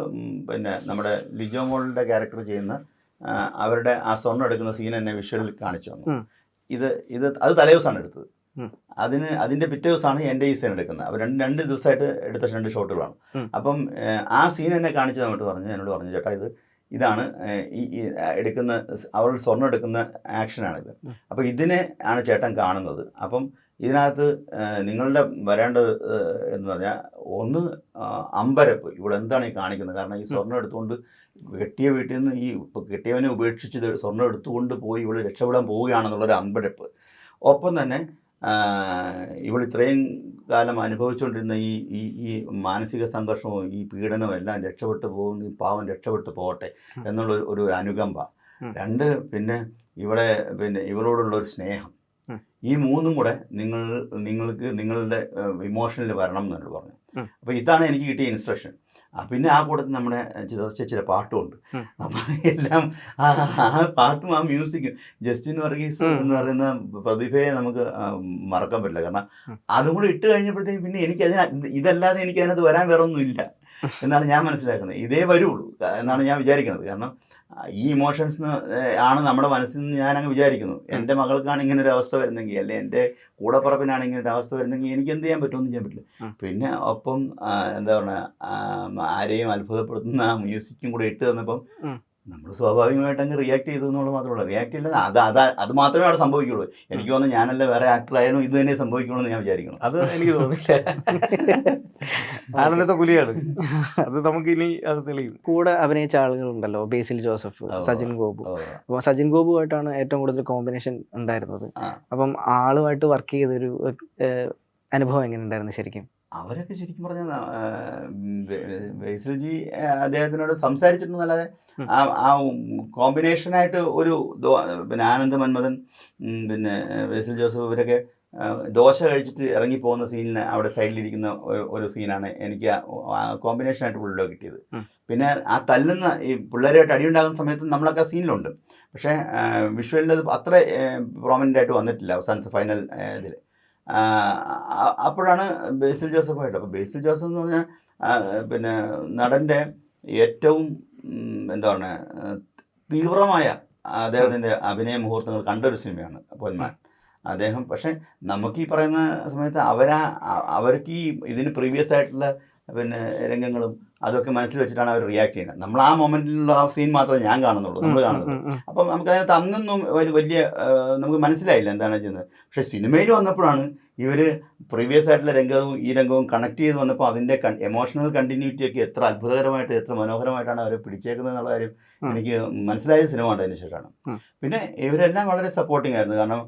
പിന്നെ നമ്മുടെ ലിജോ മോളുടെ ക്യാരക്ടർ ചെയ്യുന്ന അവരുടെ ആ സ്വർണ്ണം എടുക്കുന്ന സീൻ എന്നെ വിഷ്വലിൽ കാണിച്ചു തന്നു. അത് തലേദിവസമാണ് എടുത്തത്. അതിൻ്റെ പിറ്റേ ദിവസമാണ് എൻ്റെ ഈ സീൻ എടുക്കുന്നത്. അപ്പോൾ രണ്ട് ദിവസമായിട്ട് എടുത്ത 2 ഷോട്ടുകളാണ്. അപ്പം ആ സീൻ എന്നെ കാണിച്ചു എന്നോട് പറഞ്ഞു ചേട്ടാ ഇതാണ് ഈ എടുക്കുന്ന അവൾ സ്വർണ്ണം എടുക്കുന്ന ആക്ഷനാണിത്. അപ്പോൾ ഇതിനെ ആണ് ചേട്ടൻ കാണുന്നത്. അപ്പം ഇതിനകത്ത് നിങ്ങളുടെ വരേണ്ടത് എന്ന് പറഞ്ഞാൽ ഒന്ന് അമ്പരപ്പ്, ഇവിടെ എന്താണ് ഈ കാണിക്കുന്നത്? കാരണം ഈ സ്വർണ്ണം എടുത്തുകൊണ്ട് കെട്ടിയ വീട്ടിൽ നിന്ന് കെട്ടിയവനെ ഉപേക്ഷിച്ച് സ്വർണ്ണം എടുത്തുകൊണ്ട് പോയി ഇവിടെ രക്ഷപ്പെടാൻ പോവുകയാണെന്നുള്ളൊരു അമ്പരപ്പ്. ഒപ്പം തന്നെ ഇവൾ ഇത്രയും കാലം അനുഭവിച്ചുകൊണ്ടിരുന്ന ഈ മാനസിക സംഘർഷവും ഈ പീഡനവും എല്ലാം രക്ഷപ്പെട്ടു പോകുന്നു, ഈ പാവം രക്ഷപ്പെട്ടു പോകട്ടെ എന്നുള്ള ഒരു അനുകമ്പ. 2 പിന്നെ ഇവളോടുള്ള ഒരു സ്നേഹം. ഈ 3ഉം കൂടെ നിങ്ങൾക്ക് നിങ്ങളുടെ ഇമോഷനിൽ വരണം എന്നോട് പറഞ്ഞു. അപ്പോൾ ഇതാണ് എനിക്ക് കിട്ടിയ ഇൻസ്ട്രക്ഷൻ. പിന്നെ ആ കൂട്ടത്തിൽ നമ്മുടെ ചേച്ചിയുടെ പാട്ടുമുണ്ട്. അപ്പം എല്ലാം ആ പാട്ടും ആ മ്യൂസിക്കും ജസ്റ്റിൻ വർഗീസ് എന്ന് പറയുന്ന പ്രതിഭയെ നമുക്ക് മറക്കാൻ പറ്റില്ല. കാരണം അതും കൂടി ഇട്ട് കഴിഞ്ഞപ്പോഴത്തേക്കും പിന്നെ എനിക്ക് ഇതല്ലാതെ എനിക്ക് അതിനകത്ത് വരാൻ വേറെ ഒന്നുമില്ല എന്നാണ് ഞാൻ മനസ്സിലാക്കുന്നത്. ഇതേ വരുള്ളൂ എന്നാണ് ഞാൻ വിചാരിക്കുന്നത്. കാരണം ഈ ഇമോഷൻസ് ആണ് നമ്മുടെ മനസ്സിൽ നിന്ന് ഞാനങ്ങ് വിചാരിക്കുന്നു. എൻ്റെ മകൾക്കാണ് ഇങ്ങനെ ഒരു അവസ്ഥ വരുന്നെങ്കിൽ, അല്ലെ എൻ്റെ കൂടപ്പറപ്പിനാണ് ഇങ്ങനെ ഒരു അവസ്ഥ വരുന്നെങ്കിൽ എനിക്ക് എന്ത് ചെയ്യാൻ പറ്റുമെന്ന് ചെയ്യാൻ പറ്റില്ല. പിന്നെ ഒപ്പം എന്താ പറയുക, ആരെയും അത്ഭുതപ്പെടുത്തുന്ന ആ മ്യൂസിക്കും കൂടെ ഇട്ട് തന്നപ്പം നമ്മൾ സ്വാഭാവികമായിട്ട് അങ്ങ് റിയാക്ട് ചെയ്തു എന്നുള്ളത് മാത്രമേ റിയാക്ട് ചെയ്യേണ്ടത് അത് മാത്രമേ അവിടെ സംഭവിക്കുള്ളൂ. എനിക്ക് തോന്നുന്നു ഞാനല്ല വേറെ ആക്ടറായാലും ഇത് തന്നെ സംഭവിക്കുള്ളൂ എന്ന് ഞാൻ വിചാരിക്കണം. അത് എനിക്ക് തോന്നില്ല. ആനന്ദത്തെ പുലിയാണ് അത്. നമുക്ക് ഇനി അത് തെളിയും. കൂടെ അഭിനയിച്ച ആളുകളുണ്ടല്ലോ, ബേസിൽ ജോസഫ്, സജിൻ ഗോപു. അപ്പോൾ സജിൻ ഗോപുമായിട്ടാണ് ഏറ്റവും കൂടുതൽ കോമ്പിനേഷൻ ഉണ്ടായിരുന്നത്. അപ്പം ആളുമായിട്ട് വർക്ക് ചെയ്തൊരു അനുഭവം എങ്ങനെ ഉണ്ടായിരുന്നു ശരിക്കും? അവരൊക്കെ ശരിക്കും പറഞ്ഞാൽ ബേസിൽജി അദ്ദേഹത്തിനോട് സംസാരിച്ചിട്ടുണ്ടെന്നല്ലാതെ ആ കോമ്പിനേഷനായിട്ട് ഒരു പിന്നെ ആനന്ദ് മന്മഥൻ, പിന്നെ ബേസിൽ ജോസഫ് ഇവരൊക്കെ ദോശ കഴിച്ചിട്ട് ഇറങ്ങിപ്പോകുന്ന സീനിന് അവിടെ സൈഡിലിരിക്കുന്ന ഒരു സീനാണ് എനിക്ക് കോമ്പിനേഷനായിട്ട് പുള്ളിയുടെ കിട്ടിയത്. പിന്നെ ആ തല്ലുന്ന ഈ പിള്ളേരുമായിട്ട് അടിയുണ്ടാകുന്ന സമയത്ത് നമ്മളൊക്കെ ആ സീനിലുണ്ട്. പക്ഷേ വിഷ്വലിൻ്റെ അത് അത്ര പ്രോമിനൻ്റ് ആയിട്ട് വന്നിട്ടില്ല അവസാനത്തെ ഫൈനൽ ഇതിൽ. അപ്പോഴാണ് ബേസിൽ ജോസഫായിട്ട്. അപ്പോൾ ബേസിൽ ജോസഫ് എന്ന് പറഞ്ഞാൽ പിന്നെ നടൻ്റെ ഏറ്റവും എന്താ പറയുക തീവ്രമായ അദ്ദേഹത്തിൻ്റെ അഭിനയ മുഹൂർത്തങ്ങൾ കണ്ടൊരു സിനിമയാണ് പൊന്മാൻ. അദ്ദേഹം പക്ഷേ നമുക്ക് ഈ പറയുന്ന സമയത്ത് അവർക്ക് ഈ ഇതിന് പ്രീവിയസ് ആയിട്ടുള്ള പിന്നെ രംഗങ്ങളും അതൊക്കെ മനസ്സിൽ വെച്ചിട്ടാണ് അവർ റിയാക്ട് ചെയ്യുന്നത്. നമ്മൾ ആ മൊമെൻറ്റിലുള്ള ആ സീൻ മാത്രമേ ഞാൻ കാണുന്നുള്ളൂ, നമ്മൾ കാണുന്നുള്ളൂ. അപ്പം നമുക്കതിനകത്ത് അന്നൊന്നും വലിയ നമുക്ക് മനസ്സിലായില്ല എന്താണ് ചെയ്യുന്നത്. പക്ഷേ സിനിമയിൽ വന്നപ്പോഴാണ് ഇവർ പ്രീവിയസ് ആയിട്ടുള്ള രംഗവും ഈ രംഗവും കണക്ട് ചെയ്ത് വന്നപ്പോൾ അതിൻ്റെ എമോഷണൽ കണ്ടിന്യൂറ്റിയൊക്കെ എത്ര അത്ഭുതകരമായിട്ട് എത്ര മനോഹരമായിട്ടാണ് അവർ പിടിച്ചേക്കുന്നത് എന്നുള്ള കാര്യം എനിക്ക് മനസ്സിലായ സിനിമ കണ്ടതിന് ശേഷമാണ്. പിന്നെ ഇവരെല്ലാം വളരെ സപ്പോർട്ടിങ് ആയിരുന്നു. കാരണം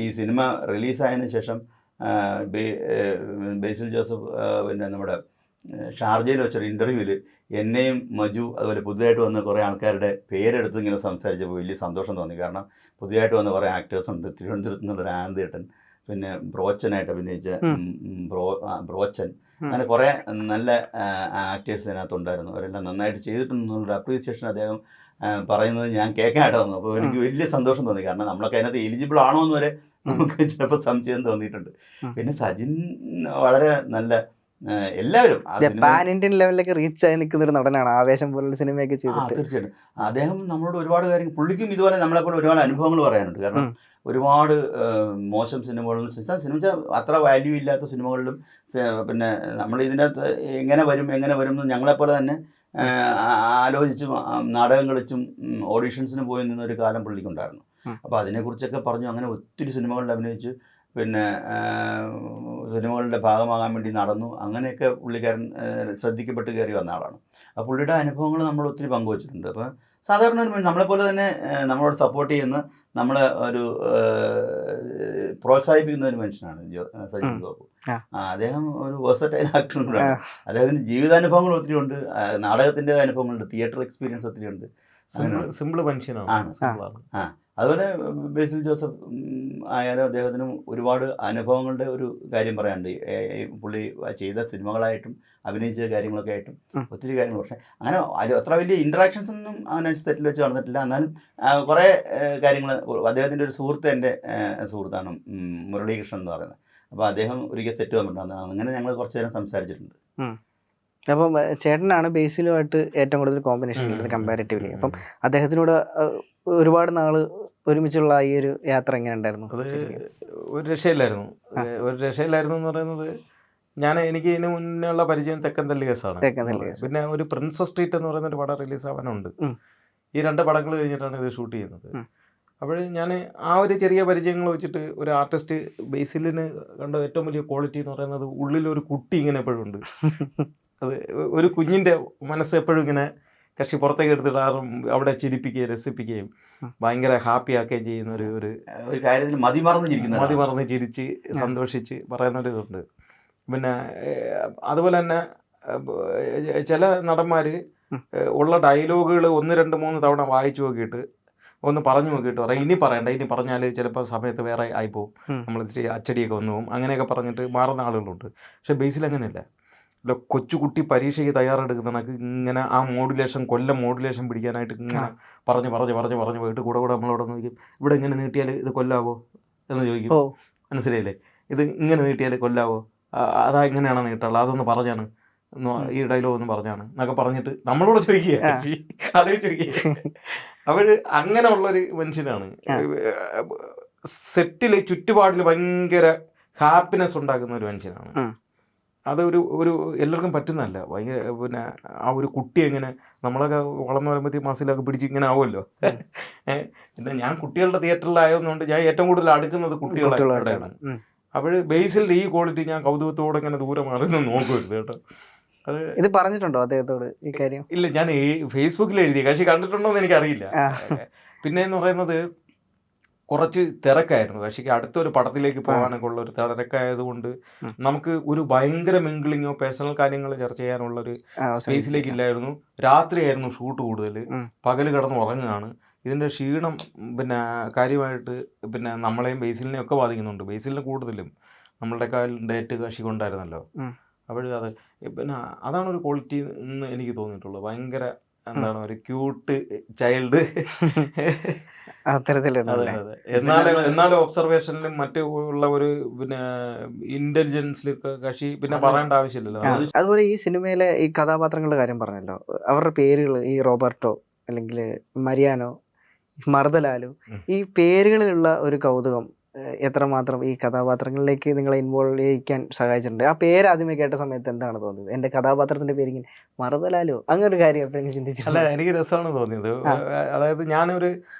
ഈ സിനിമ റിലീസായതിനു ശേഷം ബേസിൽ ജോസഫ് പിന്നെ നമ്മുടെ ഷാർജയിൽ വെച്ചൊരു ഇൻ്റർവ്യൂവിൽ എന്നെയും മജു അതുപോലെ പുതിയതായിട്ട് വന്ന കുറേ ആൾക്കാരുടെ പേരെടുത്ത് ഇങ്ങനെ സംസാരിച്ചപ്പോൾ വലിയ സന്തോഷം തോന്നി. കാരണം പുതിയതായിട്ട് വന്ന കുറേ ആക്ടേഴ്സ് ഉണ്ട്. തിരുവനന്തപുരത്ത് നിന്നുള്ളൊരു ആനന്ദേട്ടൻ, പിന്നെ ബ്രോച്ചനായിട്ട് അഭിനയിച്ച ബ്രോച്ചൻ, അങ്ങനെ കുറേ നല്ല ആക്ടേഴ്സ് ഇതിനകത്തുണ്ടായിരുന്നു. അവരെല്ലാം നന്നായിട്ട് ചെയ്തിട്ടുണ്ടെന്നുള്ള അപ്രീസിയേഷൻ അദ്ദേഹം പറയുന്നത് ഞാൻ കേൾക്കാനായിട്ട് വന്നു. അപ്പോൾ എനിക്ക് വലിയ സന്തോഷം തോന്നി. കാരണം നമ്മളൊക്കെ അതിനകത്ത് എലിജിബിൾ ആണോ എന്ന് വരെ നമുക്ക് ചിലപ്പോൾ സംശയം തോന്നിയിട്ടുണ്ട്. പിന്നെ സജിൻ വളരെ നല്ല എല്ലാവരും പാൻ ഇന്ത്യൻ ലെവലിലേക്ക് റീച്ച് ആയി നിൽക്കുന്ന ഒരു നടനാണ്. ആവേശം പോലുള്ള സിനിമയൊക്കെ ചെയ്തിട്ട് തീർച്ചയായിട്ടും അദ്ദേഹം നമ്മളോട് ഒരുപാട് കാര്യങ്ങൾ, പുള്ളിക്കും ഇതുപോലെ നമ്മളെപ്പോലെ ഒരുപാട് അനുഭവങ്ങൾ പറയാനുണ്ട്. കാരണം ഒരുപാട് മോശം സിനിമകളിലും സിനിമ അത്ര വാല്യൂ ഇല്ലാത്ത സിനിമകളിലും പിന്നെ നമ്മൾ ഇതിൻ്റെ അകത്ത് എങ്ങനെ വരും എന്ന് ഞങ്ങളെപ്പോലെ തന്നെ ആലോചിച്ചും നാടകം കളിച്ചും ഓഡീഷൻസിന് പോയി നിന്നൊരു കാലം പുള്ളിക്കുണ്ടായിരുന്നു. അപ്പോൾ അതിനെക്കുറിച്ചൊക്കെ പറഞ്ഞു. അങ്ങനെ ഒത്തിരി സിനിമകളിൽ അഭിനയിച്ച് പിന്നെ സിനിമകളുടെ ഭാഗമാകാൻ വേണ്ടി നടന്നു. അങ്ങനെയൊക്കെ പുള്ളിക്കാരൻ ശ്രദ്ധിക്കപ്പെട്ട് കയറി വന്ന ആളാണ്. അപ്പോൾ പുള്ളിയുടെ അനുഭവങ്ങൾ നമ്മൾ ഒത്തിരി പങ്കുവച്ചിട്ടുണ്ട്. അപ്പോൾ സാധാരണ നമ്മളെപ്പോലെ തന്നെ നമ്മളോട് സപ്പോർട്ട് ചെയ്യുന്ന, നമ്മളെ ഒരു പ്രോത്സാഹിപ്പിക്കുന്ന ഒരു മനുഷ്യനാണ് സജിൻ ഗോപു. അദ്ദേഹം ഒരു വേഴ്സറ്റൈൽ ആക്ടറും കൂടെയാണ്. അദ്ദേഹത്തിന് ജീവിതാനുഭവങ്ങൾ ഒത്തിരി ഉണ്ട്, നാടകത്തിൻ്റെ അനുഭവങ്ങളുണ്ട്, തിയേറ്റർ എക്സ്പീരിയൻസ് ഒത്തിരി ഉണ്ട്. സിമ്പിൾ മനുഷ്യനാണ്. അതുപോലെ ബേസിൽ ജോസഫ് ആയാലും അദ്ദേഹത്തിനും ഒരുപാട് അനുഭവങ്ങളുടെ ഒരു കാര്യം പറയാനുണ്ട്. പുള്ളി ചെയ്ത സിനിമകളായിട്ടും അഭിനയിച്ച കാര്യങ്ങളൊക്കെ ആയിട്ടും ഒത്തിരി കാര്യങ്ങൾ. പക്ഷേ അങ്ങനെ അത്ര വലിയ ഇൻട്രാക്ഷൻസ് ഒന്നും അവൻ സെറ്റിൽ വെച്ച് നടന്നിട്ടില്ല. എന്നാലും കുറേ കാര്യങ്ങൾ. അദ്ദേഹത്തിൻ്റെ ഒരു സുഹൃത്ത്, എൻ്റെ സുഹൃത്താണ് മുരളീകൃഷ്ണൻ എന്ന് പറയുന്നത്. അപ്പോൾ അദ്ദേഹം ഒരിക്കൽ സെറ്റ് വന്നിട്ടുണ്ട്. അങ്ങനെ ഞങ്ങൾ കുറച്ച് നേരം സംസാരിച്ചിട്ടുണ്ട്. അപ്പം ചേട്ടനാണ് ബേസിലുമായിട്ട് ഏറ്റവും കൂടുതൽ കോമ്പിനേഷൻ ഉള്ളത് കമ്പാരിറ്റീവ്ലി. അപ്പം അദ്ദേഹത്തിനോട് ഒരുപാട് നാൾ ഒരുമിച്ചുള്ള ഈ ഒരു യാത്ര എങ്ങനെ ഉണ്ടായിരുന്നു? അത് ഒരു രക്ഷയില്ലായിരുന്നു. എന്ന് പറയുന്നത്, എനിക്ക് ഇതിന് മുന്നേ ഉള്ള പരിചയം തെക്കൻ തല്ലി കേസാണ്. പിന്നെ ഒരു പ്രിൻസസ് സ്ട്രീറ്റ് എന്ന് പറയുന്ന ഒരു പടം റിലീസ് ആവാനുണ്ട്. ഈ 2 പടങ്ങൾ കഴിഞ്ഞിട്ടാണ് ഇത് ഷൂട്ട് ചെയ്യുന്നത്. അപ്പോൾ ഞാൻ ആ ഒരു ചെറിയ പരിചയങ്ങൾ വെച്ചിട്ട് ഒരു ആർട്ടിസ്റ്റ് ബേസിലിന് കണ്ട ഏറ്റവും വലിയ ക്വാളിറ്റി എന്ന് പറയുന്നത് ഉള്ളിലൊരു കുട്ടി ഇങ്ങനെ എപ്പോഴും ഉണ്ട്. അത് ഒരു കുഞ്ഞിൻ്റെ മനസ്സ് എപ്പോഴും ഇങ്ങനെ കക്ഷി പുറത്തേക്ക് എടുത്തിടാറും അവിടെ ചിരിപ്പിക്കുകയും രസിപ്പിക്കുകയും ഭയങ്കര ഹാപ്പി ആക്കുകയും ചെയ്യുന്ന ഒരു കാര്യത്തിൽ മതിമറന്ന് ചിരിച്ച് സന്തോഷിച്ച് പറയുന്നൊരു ഇതുണ്ട്. പിന്നെ അതുപോലെ തന്നെ ചില നടന്മാർ ഉള്ള ഡയലോഗുകൾ 1, 2, 3 തവണ വായിച്ചു നോക്കിയിട്ട് ഒന്ന് പറഞ്ഞു നോക്കിയിട്ട് പറയാം, ഇനി പറയണ്ട, ഇനി പറഞ്ഞാൽ ചിലപ്പോൾ സമയത്ത് വേറെ ആയിപ്പോവും, നമ്മൾ ഇത്തിരി അച്ചടിയൊക്കെ വന്നു പോകും, അങ്ങനെയൊക്കെ പറഞ്ഞിട്ട് മാറുന്ന ആളുകളുണ്ട്. പക്ഷേ ബേസിൽ അങ്ങനെയല്ല. കൊച്ചുകുട്ടി പരീക്ഷയ്ക്ക് തയ്യാറെടുക്കുന്ന കണക്ക് ഇങ്ങനെ ആ മോഡുലേഷൻ കൊല്ലം മോഡുലേഷൻ പിടിക്കാനായിട്ട് ഇങ്ങനെ പറഞ്ഞ് പോയിട്ട് കൂടെ നമ്മളവിടെ നോക്കും, ഇവിടെ ഇങ്ങനെ നീട്ടിയാൽ ഇത് കൊല്ലാവോ എന്ന് ചോദിക്കും. മനസ്സിലായില്ലേ? ഇത് ഇങ്ങനെ നീട്ടിയാൽ കൊല്ലാവോ, അതാ ഇങ്ങനെയാണോ നീട്ടുള്ളത്, അതൊന്ന് പറഞ്ഞാണ്, ഈ ഡയലോഗ് ഒന്ന് പറഞ്ഞാണ് എന്നൊക്കെ പറഞ്ഞിട്ട് നമ്മളോട് ചോദിക്കുക, അതേ ചോദിക്കുക. അവർ അങ്ങനെ ഉള്ളൊരു മനുഷ്യനാണ്. സെറ്റിൽ ചുറ്റുപാടിൽ ഭയങ്കര ഹാപ്പിനെസ് ഉണ്ടാക്കുന്ന ഒരു മനുഷ്യനാണ്. അത് ഒരു എല്ലാവർക്കും പറ്റുന്നതല്ല. ഭയങ്കര പിന്നെ ആ ഒരു കുട്ടി എങ്ങനെ നമ്മളൊക്കെ വളർന്നു വരുമ്പോഴത്തേക്ക് മസിലൊക്കെ പിടിച്ച് ഇങ്ങനെ ആവുമല്ലോ. പിന്നെ ഞാൻ കുട്ടികളുടെ തിയേറ്ററിലായതുകൊണ്ട് ഞാൻ ഏറ്റവും കൂടുതൽ അടുക്കുന്നത് കുട്ടികളോടെയാണ്. അപ്പോൾ ബേസിൽ ഈ ക്വാളിറ്റി ഞാൻ കൗതുകത്തോടെ ഇങ്ങനെ ദൂരെ മാറുന്ന നോക്കുമായിരുന്നു കേട്ടോ. അത് ഇത് പറഞ്ഞിട്ടുണ്ടോ അദ്ദേഹത്തോട് ഈ കാര്യം? ഇല്ല, ഞാൻ ഫേസ്ബുക്കിൽ എഴുതി, പക്ഷേ കണ്ടിട്ടുണ്ടോ എന്ന് എനിക്കറിയില്ല. പിന്നെ എന്ന് പറയുന്നത് കുറച്ച് തിരക്കായിരുന്നു. പക്ഷേ അടുത്തൊരു പടത്തിലേക്ക് പോകാനൊക്കെ ഉള്ള ഒരു തിരക്കായതുകൊണ്ട് നമുക്ക് ഒരു ഭയങ്കര മിങ്കിളിങ്ങോ പേഴ്സണൽ കാര്യങ്ങൾ ചർച്ച ചെയ്യാനുള്ളൊരു സ്പേസിലേക്ക് ഇല്ലായിരുന്നു. രാത്രിയായിരുന്നു ഷൂട്ട് കൂടുതൽ, പകൽ കിടന്ന് ഉറങ്ങുകയാണ്. ഇതിൻ്റെ ക്ഷീണം പിന്നെ കാര്യമായിട്ട് പിന്നെ നമ്മളെയും ബേസിലിനെയും ഒക്കെ ബാധിക്കുന്നുണ്ട്. ബേസിലിനെ കൂടുതലും നമ്മളുടെ ഡേറ്റ് കശി കൊണ്ടായിരുന്നല്ലോ. അപ്പോൾ അത് പിന്നെ അതാണ് ഒരു ക്വാളിറ്റി എന്ന് എനിക്ക് തോന്നിയിട്ടുള്ളത്. ഭയങ്കര എന്താണ്, ഒരു ക്യൂട്ട് ചൈൽഡ്. എന്നാലും ഒബ്സർവേഷനിലും മറ്റു ഉള്ള ഒരു പിന്നെ ഇന്റലിജൻസിലൊക്കെ കക്ഷി പിന്നെ പറയേണ്ട ആവശ്യമില്ലല്ലോ. അതുപോലെ ഈ സിനിമയിലെ ഈ കഥാപാത്രങ്ങളുടെ കാര്യം പറഞ്ഞല്ലോ, അവരുടെ പേരുകൾ ഈ റോബർട്ടോ അല്ലെങ്കിൽ മരിയാനോ, മറുതലാലു, ഈ പേരുകളിലുള്ള ഒരു കൗതുകം എത്രമാത്രം ഈ കഥാപാത്രങ്ങളിലേക്ക് നിങ്ങളെ ഇൻവോൾവ് ചെയ്യിക്കാൻ സഹായിച്ചിട്ടുണ്ട്? ആ പേര് ആദ്യമേ കേട്ട സമയത്ത് എന്താണ് തോന്നിയത്? എൻ്റെ കഥാപാത്രത്തിന്റെ പേര് ഇങ്ങനെ മറുതലാലോ, അങ്ങനെ ഒരു കാര്യം എപ്പോഴെങ്കിലും ചിന്തിച്ചു? അല്ല, എനിക്ക് രസമാണ് തോന്നിയത്. അതായത് ഞാനൊരു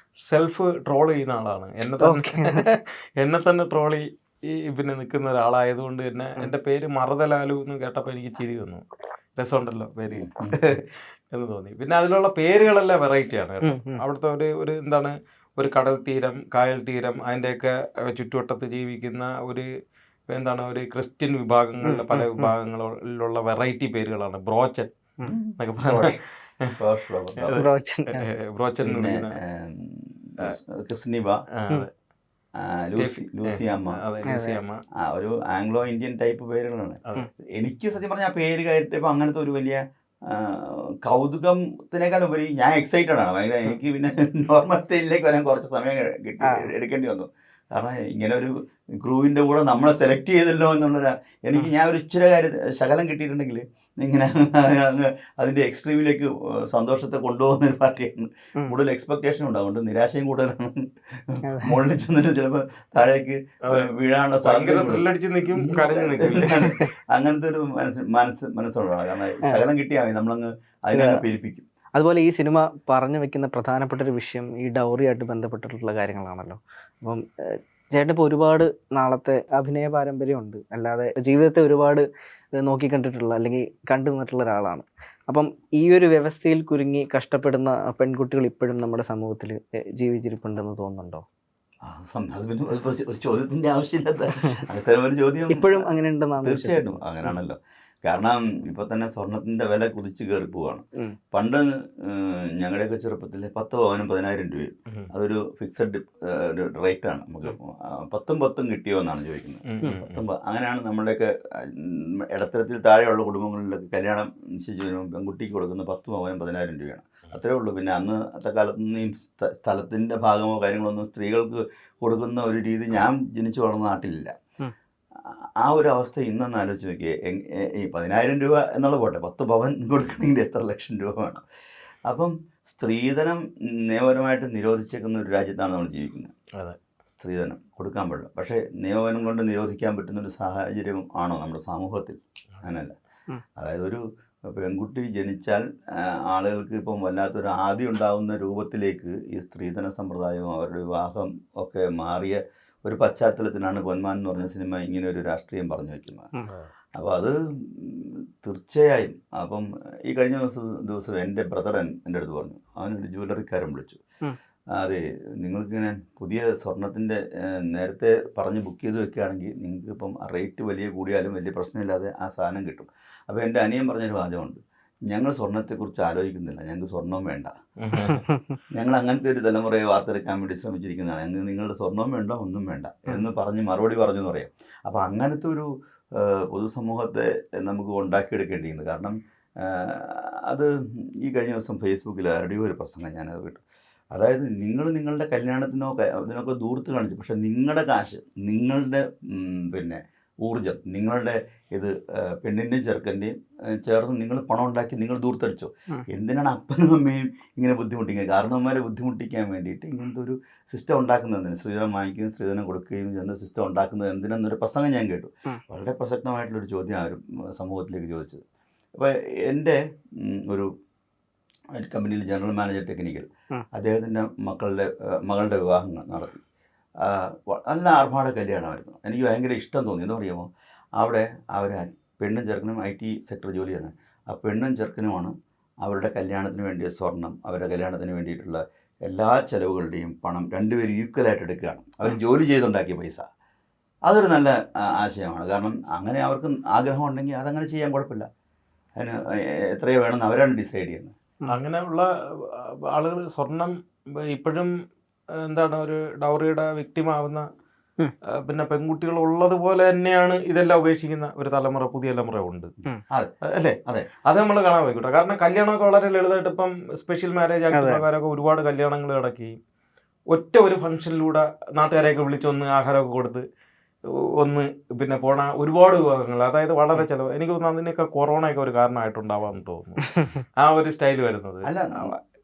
സെൽഫ് ട്രോൾ ചെയ്യുന്ന ആളാണ്. എന്നെ തന്നെ ട്രോളി പിന്നെ നിൽക്കുന്ന ഒരാളായതുകൊണ്ട് തന്നെ എൻ്റെ പേര് മറുതലാലു എന്ന് കേട്ടപ്പോൾ എനിക്ക് ചിരി വന്നു. രസമുണ്ടല്ലോ പേര് എന്ന് തോന്നി. പിന്നെ അതിലുള്ള പേരുകളെല്ലാം വെറൈറ്റിയാണ് കേട്ടോ. അവിടുത്തെ ഒരു എന്താണ്, ഒരു കടൽ തീരം, കായൽ തീരം, അതിൻ്റെയൊക്കെ ചുറ്റുവട്ടത്ത് ജീവിക്കുന്ന ഒരു എന്താണ്, ഒരു ക്രിസ്ത്യൻ വിഭാഗങ്ങളിലെ പല വിഭാഗങ്ങളിലുള്ള വെറൈറ്റി പേരുകളാണ്. ബ്രോച്ചൻ എന്നൊക്കെ പറഞ്ഞ ബ്രോച്ചൻ ലൂസിയമ്മ, ഒരു ആംഗ്ലോ ഇന്ത്യൻ ടൈപ്പ് പേരുകളാണ്. എനിക്ക് സത്യം പറഞ്ഞാൽ ആ പേര് കേട്ടപ്പോൾ അങ്ങനത്തെ ഒരു വലിയ കൗതുകത്തിനേക്കാൾ ഉപരി ഞാൻ എക്സൈറ്റഡ് ആണ് ഭയങ്കര. എനിക്ക് പിന്നെ നോർമൽ സ്റ്റൈലിലേക്ക് വരാൻ കുറച്ച് സമയം എടുക്കേണ്ടി വന്നു. കാരണം ഇങ്ങനെ ഒരു ക്രൂവിൻ്റെ കൂടെ നമ്മളെ സെലക്ട് ചെയ്തല്ലോ എന്നുള്ളൊരു ഞാൻ ഒരു ഇച്ചിരി ശകലം കിട്ടിയിട്ടുണ്ടെങ്കിൽ ഇങ്ങനെ അതിൻ്റെ എക്സ്ട്രീമിലേക്ക് സന്തോഷത്തെ കൊണ്ടുപോകുന്ന ഒരു പാർട്ടിയാണ്. കൂടുതൽ എക്സ്പെക്ടേഷൻ ഉണ്ട്, അതുകൊണ്ട് നിരാശയും കൂടുതലാണ്. മുകളിൽ ചെന്നിട്ട് ചിലപ്പോൾ താഴേക്ക് വീഴാനുള്ള സാധ്യത അങ്ങനത്തെ ഒരു മനസ്സുള്ളതാണ്. കാരണം ശകലം കിട്ടിയാൽ നമ്മളങ്ങ് അതിനെ പെരുപ്പിക്കും. അതുപോലെ ഈ സിനിമ പറഞ്ഞു വെക്കുന്ന പ്രധാനപ്പെട്ട ഒരു വിഷയം ഈ ഡൗറിയായിട്ട് ബന്ധപ്പെട്ടിട്ടുള്ള കാര്യങ്ങളാണല്ലോ. അപ്പം ചേട്ടൻ ഇപ്പോൾ ഒരുപാട് നാളത്തെ അഭിനയ പാരമ്പര്യമുണ്ട്, അല്ലാതെ ജീവിതത്തെ ഒരുപാട് നോക്കിക്കണ്ടിട്ടുള്ള അല്ലെങ്കിൽ കണ്ടു നിന്നിട്ടുള്ള ഒരാളാണ്. അപ്പം ഈ ഒരു വ്യവസ്ഥയിൽ കുരുങ്ങി കഷ്ടപ്പെടുന്ന പെൺകുട്ടികൾ ഇപ്പോഴും നമ്മുടെ സമൂഹത്തിൽ ജീവിച്ചിരിപ്പുണ്ടെന്ന് തോന്നുന്നുണ്ടോ? ഒരു ചോദ്യത്തിന്റെ ആവശ്യമില്ലാത്ത അത്തരം ഒരു ചോദ്യം ഇപ്പോഴും അങ്ങനെ ഉണ്ടെന്നാണ്. തീർച്ചയായിട്ടും അങ്ങനെയാണല്ലോ. കാരണം ഇപ്പൊ തന്നെ സ്വർണത്തിന്റെ വില കുതിച്ച് കയറി പോവാണ്. പണ്ട് ഞങ്ങളുടെയൊക്കെ ചെറുപ്പത്തിൽ 10 പവനും 10,000 രൂപയും അതൊരു ഫിക്സഡ് റേറ്റ് ആണ്. നമുക്ക് 10 കിട്ടിയോ എന്നാണ് ചോദിക്കുന്നത്. അങ്ങനെയാണ് നമ്മളുടെയൊക്കെ ഇടത്തരത്തിൽ താഴെയുള്ള കുടുംബങ്ങളിലൊക്കെ കല്യാണം നിശ്ചയിച്ചു വരുമ്പോൾ പെൺകുട്ടിക്ക് കൊടുക്കുന്ന 10 പവനും 10,000 രൂപയാണ്. അത്രേ ഉള്ളൂ. പിന്നെ അന്നത്തെ കാലത്തൊന്നും ഈ സ്ഥലത്തിന്റെ ഭാഗമോ കാര്യങ്ങളൊന്നും സ്ത്രീകൾക്ക് കൊടുക്കുന്ന ഒരു രീതി ഞാൻ ജനിച്ചു വളർന്ന നാട്ടിലില്ല. ആ ഒരു അവസ്ഥ ഇന്നൊന്ന് ആലോചിച്ച് നോക്കിയേ. ഈ 10,000 രൂപ എന്നുള്ള പോട്ടെ, 10 പവൻ കൊടുക്കണമെങ്കിൽ എത്ര ലക്ഷം രൂപ വേണം? അപ്പം സ്ത്രീധനം നിയമപരമായിട്ട് നിരോധിച്ചേക്കുന്ന ഒരു രാജ്യത്താണ് നമ്മൾ ജീവിക്കുന്നത്. സ്ത്രീധനം കൊടുക്കാൻ പാടില്ല. പക്ഷേ നിയമനം കൊണ്ട് നിരോധിക്കാൻ പറ്റുന്ന ഒരു സാഹചര്യം ആണോ നമ്മുടെ സമൂഹത്തിൽ? അങ്ങനെയല്ല. അതായത് ഒരു പെൺകുട്ടി ജനിച്ചാൽ ആളുകൾക്ക് ഇപ്പം വല്ലാത്തൊരു ആദി ഉണ്ടാകുന്ന രൂപത്തിലേക്ക് ഈ സ്ത്രീധന സമ്പ്രദായവും അവരുടെ വിവാഹം ഒക്കെ മാറിയ ഒരു പശ്ചാത്തലത്തിലാണ് പൊന്മാൻ എന്ന് പറഞ്ഞ സിനിമ ഇങ്ങനെ ഒരു രാഷ്ട്രീയം പറഞ്ഞു വയ്ക്കുന്നത്. അപ്പോൾ അത് തീർച്ചയായും. അപ്പം ഈ കഴിഞ്ഞ ദിവസം എൻ്റെ ബ്രദറൻ എൻ്റെ അടുത്ത് പറഞ്ഞു, അവനൊരു ജ്വല്ലറിക്കാരൻ വിളിച്ചു, അതെ നിങ്ങൾക്കിങ്ങനെ പുതിയ സ്വർണത്തിൻ്റെ നേരത്തെ പറഞ്ഞ് ബുക്ക് ചെയ്ത് വെക്കുകയാണെങ്കിൽ നിങ്ങൾക്ക് ഇപ്പം റേറ്റ് വലിയ കൂടിയാലും വലിയ പ്രശ്നമില്ലാതെ ആ സാധനം കിട്ടും. അപ്പോൾ എൻ്റെ അനിയൻ പറഞ്ഞൊരു വാചകമുണ്ട്, ഞങ്ങൾ സ്വർണത്തെക്കുറിച്ച് ആലോചിക്കുന്നില്ല, ഞങ്ങൾക്ക് സ്വർണവും വേണ്ട. ഞങ്ങൾ അങ്ങനത്തെ ഒരു തലമുറയെ വാർത്തെടുക്കാൻ വേണ്ടി ശ്രമിച്ചിരിക്കുന്നതാണ്. ഞങ്ങൾ നിങ്ങളുടെ സ്വർണവും വേണ്ട, ഒന്നും വേണ്ട എന്ന് പറഞ്ഞ് മറുപടി പറഞ്ഞു എന്ന് പറയാം. അപ്പോൾ അങ്ങനത്തെ ഒരു പൊതുസമൂഹത്തെ നമുക്ക് ഉണ്ടാക്കിയെടുക്കേണ്ടിയിരിക്കുന്നത്. കാരണം അത് ഈ കഴിഞ്ഞ ദിവസം ഫേസ്ബുക്കിൽ ആരുടെയോ ഒരു പ്രസംഗം ഞാനത് കേട്ടു. അതായത് നിങ്ങളുടെ കല്യാണത്തിനോ ഇതിനൊക്കെ ദൂരത്ത് കാണിച്ചു, പക്ഷെ നിങ്ങളുടെ കാശ്, നിങ്ങളുടെ പിന്നെ ഊർജം, നിങ്ങളുടെ ഇത് പെണ്ണിൻ്റെയും ചെറുക്കൻ്റെയും ചേർന്ന് നിങ്ങൾ പണം ഉണ്ടാക്കി നിങ്ങൾ ദൂർത്തടിച്ചോ. എന്തിനാണ് അപ്പനും അമ്മയും ഇങ്ങനെ ബുദ്ധിമുട്ടിക്കുക? കാരണവന്മാരെ ബുദ്ധിമുട്ടിക്കാൻ വേണ്ടിയിട്ട് ഇങ്ങനത്തെ ഒരു സിസ്റ്റം ഉണ്ടാക്കുന്നത്, സ്ത്രീധനം വാങ്ങിക്കുകയും സ്ത്രീധനം കൊടുക്കുകയും എന്ന സിസ്റ്റം ഉണ്ടാക്കുന്നത് എന്തിനെന്നൊരു പ്രസംഗം ഞാൻ കേട്ടു. വളരെ പ്രസക്തമായിട്ടുള്ളൊരു ചോദ്യം ആരും സമൂഹത്തിലേക്ക് ചോദിച്ചത്. അപ്പോൾ എൻ്റെ ഒരു കമ്പനിയിൽ ജനറൽ മാനേജർ ടെക്നിക്കൽ, അദ്ദേഹത്തിൻ്റെ മകളുടെ വിവാഹം നടത്തി. നല്ല ആർഭാട കല്യാണമായിരുന്നു. എനിക്ക് ഭയങ്കര ഇഷ്ടം തോന്നി. എന്താ പറയുമോ, അവിടെ പെണ്ണും ചെറുക്കനും IT സെക്ടർ ജോലി ചെയ്യുന്നത്. ആ പെണ്ണും ചെറുക്കനുമാണ് അവരുടെ കല്യാണത്തിന് വേണ്ടിയ സ്വർണം, അവരുടെ കല്യാണത്തിന് വേണ്ടിയിട്ടുള്ള എല്ലാ ചിലവുകളുടെയും പണം രണ്ടുപേരും ഈക്വലായിട്ട് എടുക്കുകയാണ്. അവർ ജോലി ചെയ്തുണ്ടാക്കിയ പൈസ. അതൊരു നല്ല ആശയമാണ്. കാരണം അങ്ങനെ അവർക്ക് ആഗ്രഹം ഉണ്ടെങ്കിൽ അതങ്ങനെ ചെയ്യാൻ കുഴപ്പമില്ല. അതിന് എത്രയോ വേണമെന്ന് അവരാണ് ഡിസൈഡ് ചെയ്യുന്നത്. അങ്ങനെയുള്ള ആളുകൾ സ്വർണം ഇപ്പോഴും എന്താണ് ഒരു ഡൗറിയുടെ വിക്ടിമാവുന്ന പിന്നെ പെൺകുട്ടികൾ ഉള്ളതുപോലെ തന്നെയാണ് ഇതെല്ലാം ഉപേക്ഷിക്കുന്ന ഒരു തലമുറ, പുതിയ തലമുറ ഉണ്ട് അല്ലേ? അത് നമ്മൾ കാണാൻ പോയിക്കോട്ടെ. കാരണം കല്യാണമൊക്കെ വളരെ ലളിതമായിട്ട് ഇപ്പം സ്പെഷ്യൽ മാരേജ് ആക്ട് പ്രകാരമൊക്കെ ഒരുപാട് കല്യാണങ്ങൾ നടക്കുകയും ഒറ്റ ഒരു ഫംഗ്ഷനിലൂടെ നാട്ടുകാരെയൊക്കെ വിളിച്ചൊന്ന് ആഹാരമൊക്കെ കൊടുത്ത് ഒന്ന് പിന്നെ പോണ ഒരുപാട് വിഭാഗങ്ങൾ. അതായത് വളരെ ചിലവ്. എനിക്ക് തോന്നുന്നു അതിനൊക്കെ കൊറോണയൊക്കെ ഒരു കാരണമായിട്ടുണ്ടാവാന്ന് തോന്നുന്നു ആ ഒരു സ്റ്റൈൽ വരുന്നത്. അല്ല,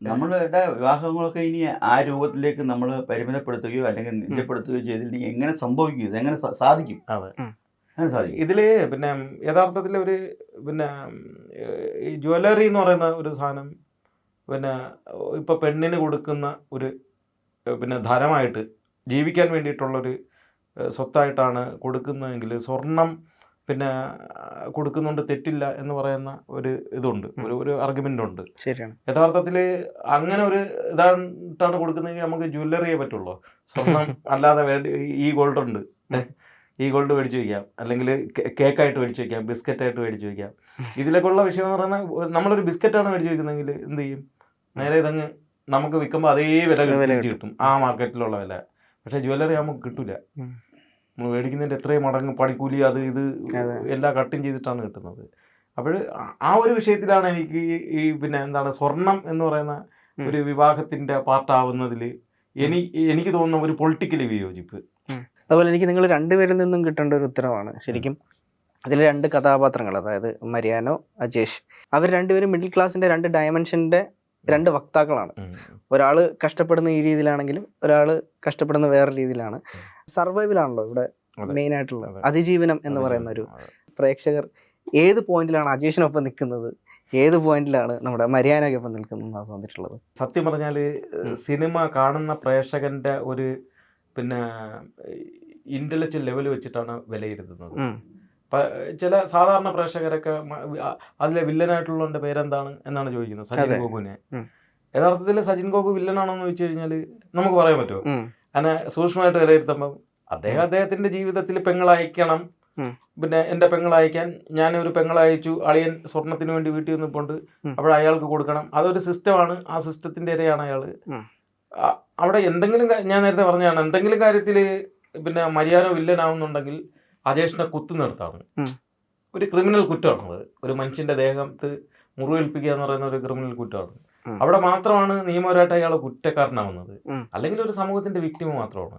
നമ്മളുടെ വിവാഹങ്ങളൊക്കെ ഇനി ആ രൂപത്തിലേക്ക് നമ്മൾ പരിമിതപ്പെടുത്തുകയോ അല്ലെങ്കിൽ നിജപ്പെടുത്തുകയോ ചെയ്തിട്ടുണ്ടെങ്കിൽ എങ്ങനെ സംഭവിക്കും? ഇതെങ്ങനെ സാധിക്കും? ഇതില് പിന്നെ യഥാർത്ഥത്തിൽ ഒരു പിന്നെ ഈ ജ്വല്ലറി എന്ന് പറയുന്ന ഒരു സാധനം പിന്നെ ഇപ്പൊ പെണ്ണിന് കൊടുക്കുന്ന ഒരു പിന്നെ ധനമായിട്ട് ജീവിക്കാൻ വേണ്ടിയിട്ടുള്ളൊരു സ്വത്തായിട്ടാണ് കൊടുക്കുന്നതെങ്കിൽ സ്വർണം പിന്നെ കൊടുക്കുന്നുണ്ട്, തെറ്റില്ല എന്ന് പറയുന്ന ഒരു ഇതുണ്ട്, ഒരു ആർഗ്യുമെന്റ് ഉണ്ട്. ശരിയാണ്. യഥാർത്ഥത്തിൽ അങ്ങനെ ഒരു ഇതായിട്ടാണ് കൊടുക്കുന്നതെങ്കിൽ നമുക്ക് ജ്വല്ലറിയെ പറ്റുള്ളൂ. സ്വർണം അല്ലാതെ ഈ ഗോൾഡ് ഉണ്ട്, ഈ ഗോൾഡ് മേടിച്ച് വയ്ക്കാം, അല്ലെങ്കിൽ കേക്കായിട്ട് മേടിച്ച് വയ്ക്കാം, ബിസ്ക്കറ്റായിട്ട് മേടിച്ച് വയ്ക്കാം. ഇതിലേക്കുള്ള വിഷയം എന്ന് പറയുന്നത് നമ്മളൊരു ബിസ്ക്കറ്റാണ് മേടിച്ച് വയ്ക്കുന്നതെങ്കിൽ എന്ത് ചെയ്യും? നേരെ ഇതങ്ങ് നമുക്ക് വിൽക്കുമ്പോൾ അതേ വില കിട്ടും, ആ മാർക്കറ്റിലുള്ള വില. പക്ഷേ ജ്വല്ലറി നമുക്ക് കിട്ടില്ല. നമ്മൾ മേടിക്കുന്നതിൻ്റെ എത്രയും മടങ്ങ് പണിക്കൂലി അത് ഇത് എല്ലാം കട്ടിങ് ചെയ്തിട്ടാണ് കിട്ടുന്നത്. അപ്പോൾ ആ ഒരു വിഷയത്തിലാണ് എനിക്ക് ഈ പിന്നെ എന്താണ് സ്വർണം എന്ന് പറയുന്ന ഒരു വിവാഹത്തിൻ്റെ പാർട്ടാവുന്നതിൽ എനിക്ക് തോന്നുന്ന ഒരു പൊളിറ്റിക്കലി വിയോജിപ്പ്. അതുപോലെ എനിക്ക് നിങ്ങൾ രണ്ടുപേരിൽ നിന്നും കിട്ടേണ്ട ഒരു ഉത്തരവാണ് ശരിക്കും. അതിൽ രണ്ട് കഥാപാത്രങ്ങൾ, അതായത് മരിയാനോ, അജേഷ്, അവർ രണ്ടുപേരും മിഡിൽ ക്ലാസിൻ്റെ രണ്ട് ഡയമെൻഷൻ്റെ രണ്ട് വക്താക്കളാണ്. ഒരാൾ കഷ്ടപ്പെടുന്ന ഈ രീതിയിലാണെങ്കിലും ഒരാൾ കഷ്ടപ്പെടുന്ന വേറെ രീതിയിലാണ്. സർവൈവലാണല്ലോ ഇവിടെ മെയിൻ ആയിട്ടുള്ളത്, അതിജീവനം എന്ന് പറയുന്ന ഒരു. പ്രേക്ഷകർ ഏത് പോയിന്റിലാണ് അജേഷിനൊപ്പം നിൽക്കുന്നത്, ഏത് പോയിന്റിലാണ് നമ്മുടെ മരിയാനൊപ്പം നിൽക്കുന്നതെന്നാണ് തോന്നിയിട്ടുള്ളത്? സത്യം പറഞ്ഞാൽ സിനിമ കാണുന്ന പ്രേക്ഷകന്റെ ഒരു പിന്നെ ഇന്റലക്ച്വൽ ലെവൽ വെച്ചിട്ടാണ് വിലയിരുത്തുന്നത്. ചില സാധാരണ പ്രേക്ഷകരൊക്കെ അതിലെ വില്ലനായിട്ടുള്ളവന്റെ പേരെന്താണ് എന്നാണ് ചോദിക്കുന്നത്, സജിൻ ഗോപുവിനെ. യഥാർത്ഥത്തിൽ സജിൻ ഗോപു വില്ലനാണോ എന്ന് ചോദിച്ചു കഴിഞ്ഞാൽ നമുക്ക് പറയാൻ പറ്റുമോ? അങ്ങനെ സൂക്ഷ്മമായിട്ട് വിലയിരുത്തുമ്പം അദ്ദേഹത്തിന്റെ ജീവിതത്തിൽ പെങ്ങളയക്കണം, പിന്നെ എൻ്റെ പെങ്ങളയക്കാൻ ഞാനൊരു പെങ്ങളയച്ചു, അളിയൻ സ്വർണത്തിന് വേണ്ടി വീട്ടിൽ നിന്നിപ്പോണ്ട്, അപ്പോൾ അയാൾക്ക് കൊടുക്കണം, അതൊരു സിസ്റ്റമാണ്. ആ സിസ്റ്റത്തിന്റെ ഇരയാണ് അയാൾ. അവിടെ എന്തെങ്കിലും ഞാൻ നേരത്തെ പറഞ്ഞതാണ്, എന്തെങ്കിലും കാര്യത്തിൽ പിന്നെ മരിയാനോ വില്ലനാവുന്നുണ്ടെങ്കിൽ അജേഷിനെ കുത്തുന്നിടത്താണ്. ഒരു ക്രിമിനൽ കുറ്റമാണത്. ഒരു മനുഷ്യന്റെ ദേഹത്ത് മുറിവേൽപ്പിക്കുക എന്ന് പറയുന്ന ഒരു ക്രിമിനൽ കുറ്റമാണ്. അവിടെ മാത്രമാണ് നിയമപരമായിട്ട് അയാൾ കുറ്റക്കാരനാവുന്നത്. അല്ലെങ്കിൽ ഒരു സമൂഹത്തിന്റെ വിക്ടിമ മാത്രമാണ്.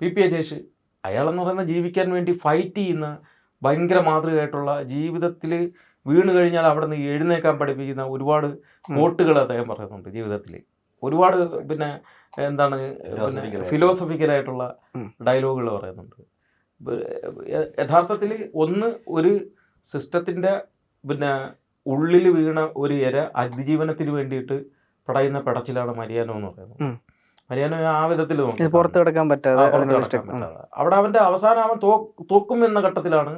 പി അജേഷ് അയാളെന്ന് പറയുന്ന ജീവിക്കാൻ വേണ്ടി ഫൈറ്റ് ചെയ്യുന്ന ഭയങ്കര മാതൃകയായിട്ടുള്ള, ജീവിതത്തിൽ വീണ് കഴിഞ്ഞാൽ അവിടെ നിന്ന് എഴുന്നേക്കാൻ പഠിപ്പിക്കുന്ന ഒരുപാട് കോട്ടുകൾ അദ്ദേഹം പറയുന്നുണ്ട്. ജീവിതത്തിൽ ഒരുപാട് പിന്നെ എന്താണ് പിന്നെ ഫിലോസഫിക്കലായിട്ടുള്ള ഡയലോഗുകൾ പറയുന്നുണ്ട്. യഥാർത്ഥത്തിൽ ഒരു സിസ്റ്റത്തിൻ്റെ പിന്നെ ഉള്ളിൽ വീണ ഒരു ഇര അതിജീവനത്തിന് വേണ്ടിയിട്ട് പടയുന്ന പടച്ചിലാണ് മരിയാനോ എന്ന് പറയുന്നത്. മരിയാനോ ആ വിധത്തിൽ പുറത്തു കിടക്കാൻ പറ്റാതെ അവിടെ അവന്റെ അവസാനം അവൻ തോക്കും എന്ന ഘട്ടത്തിലാണ്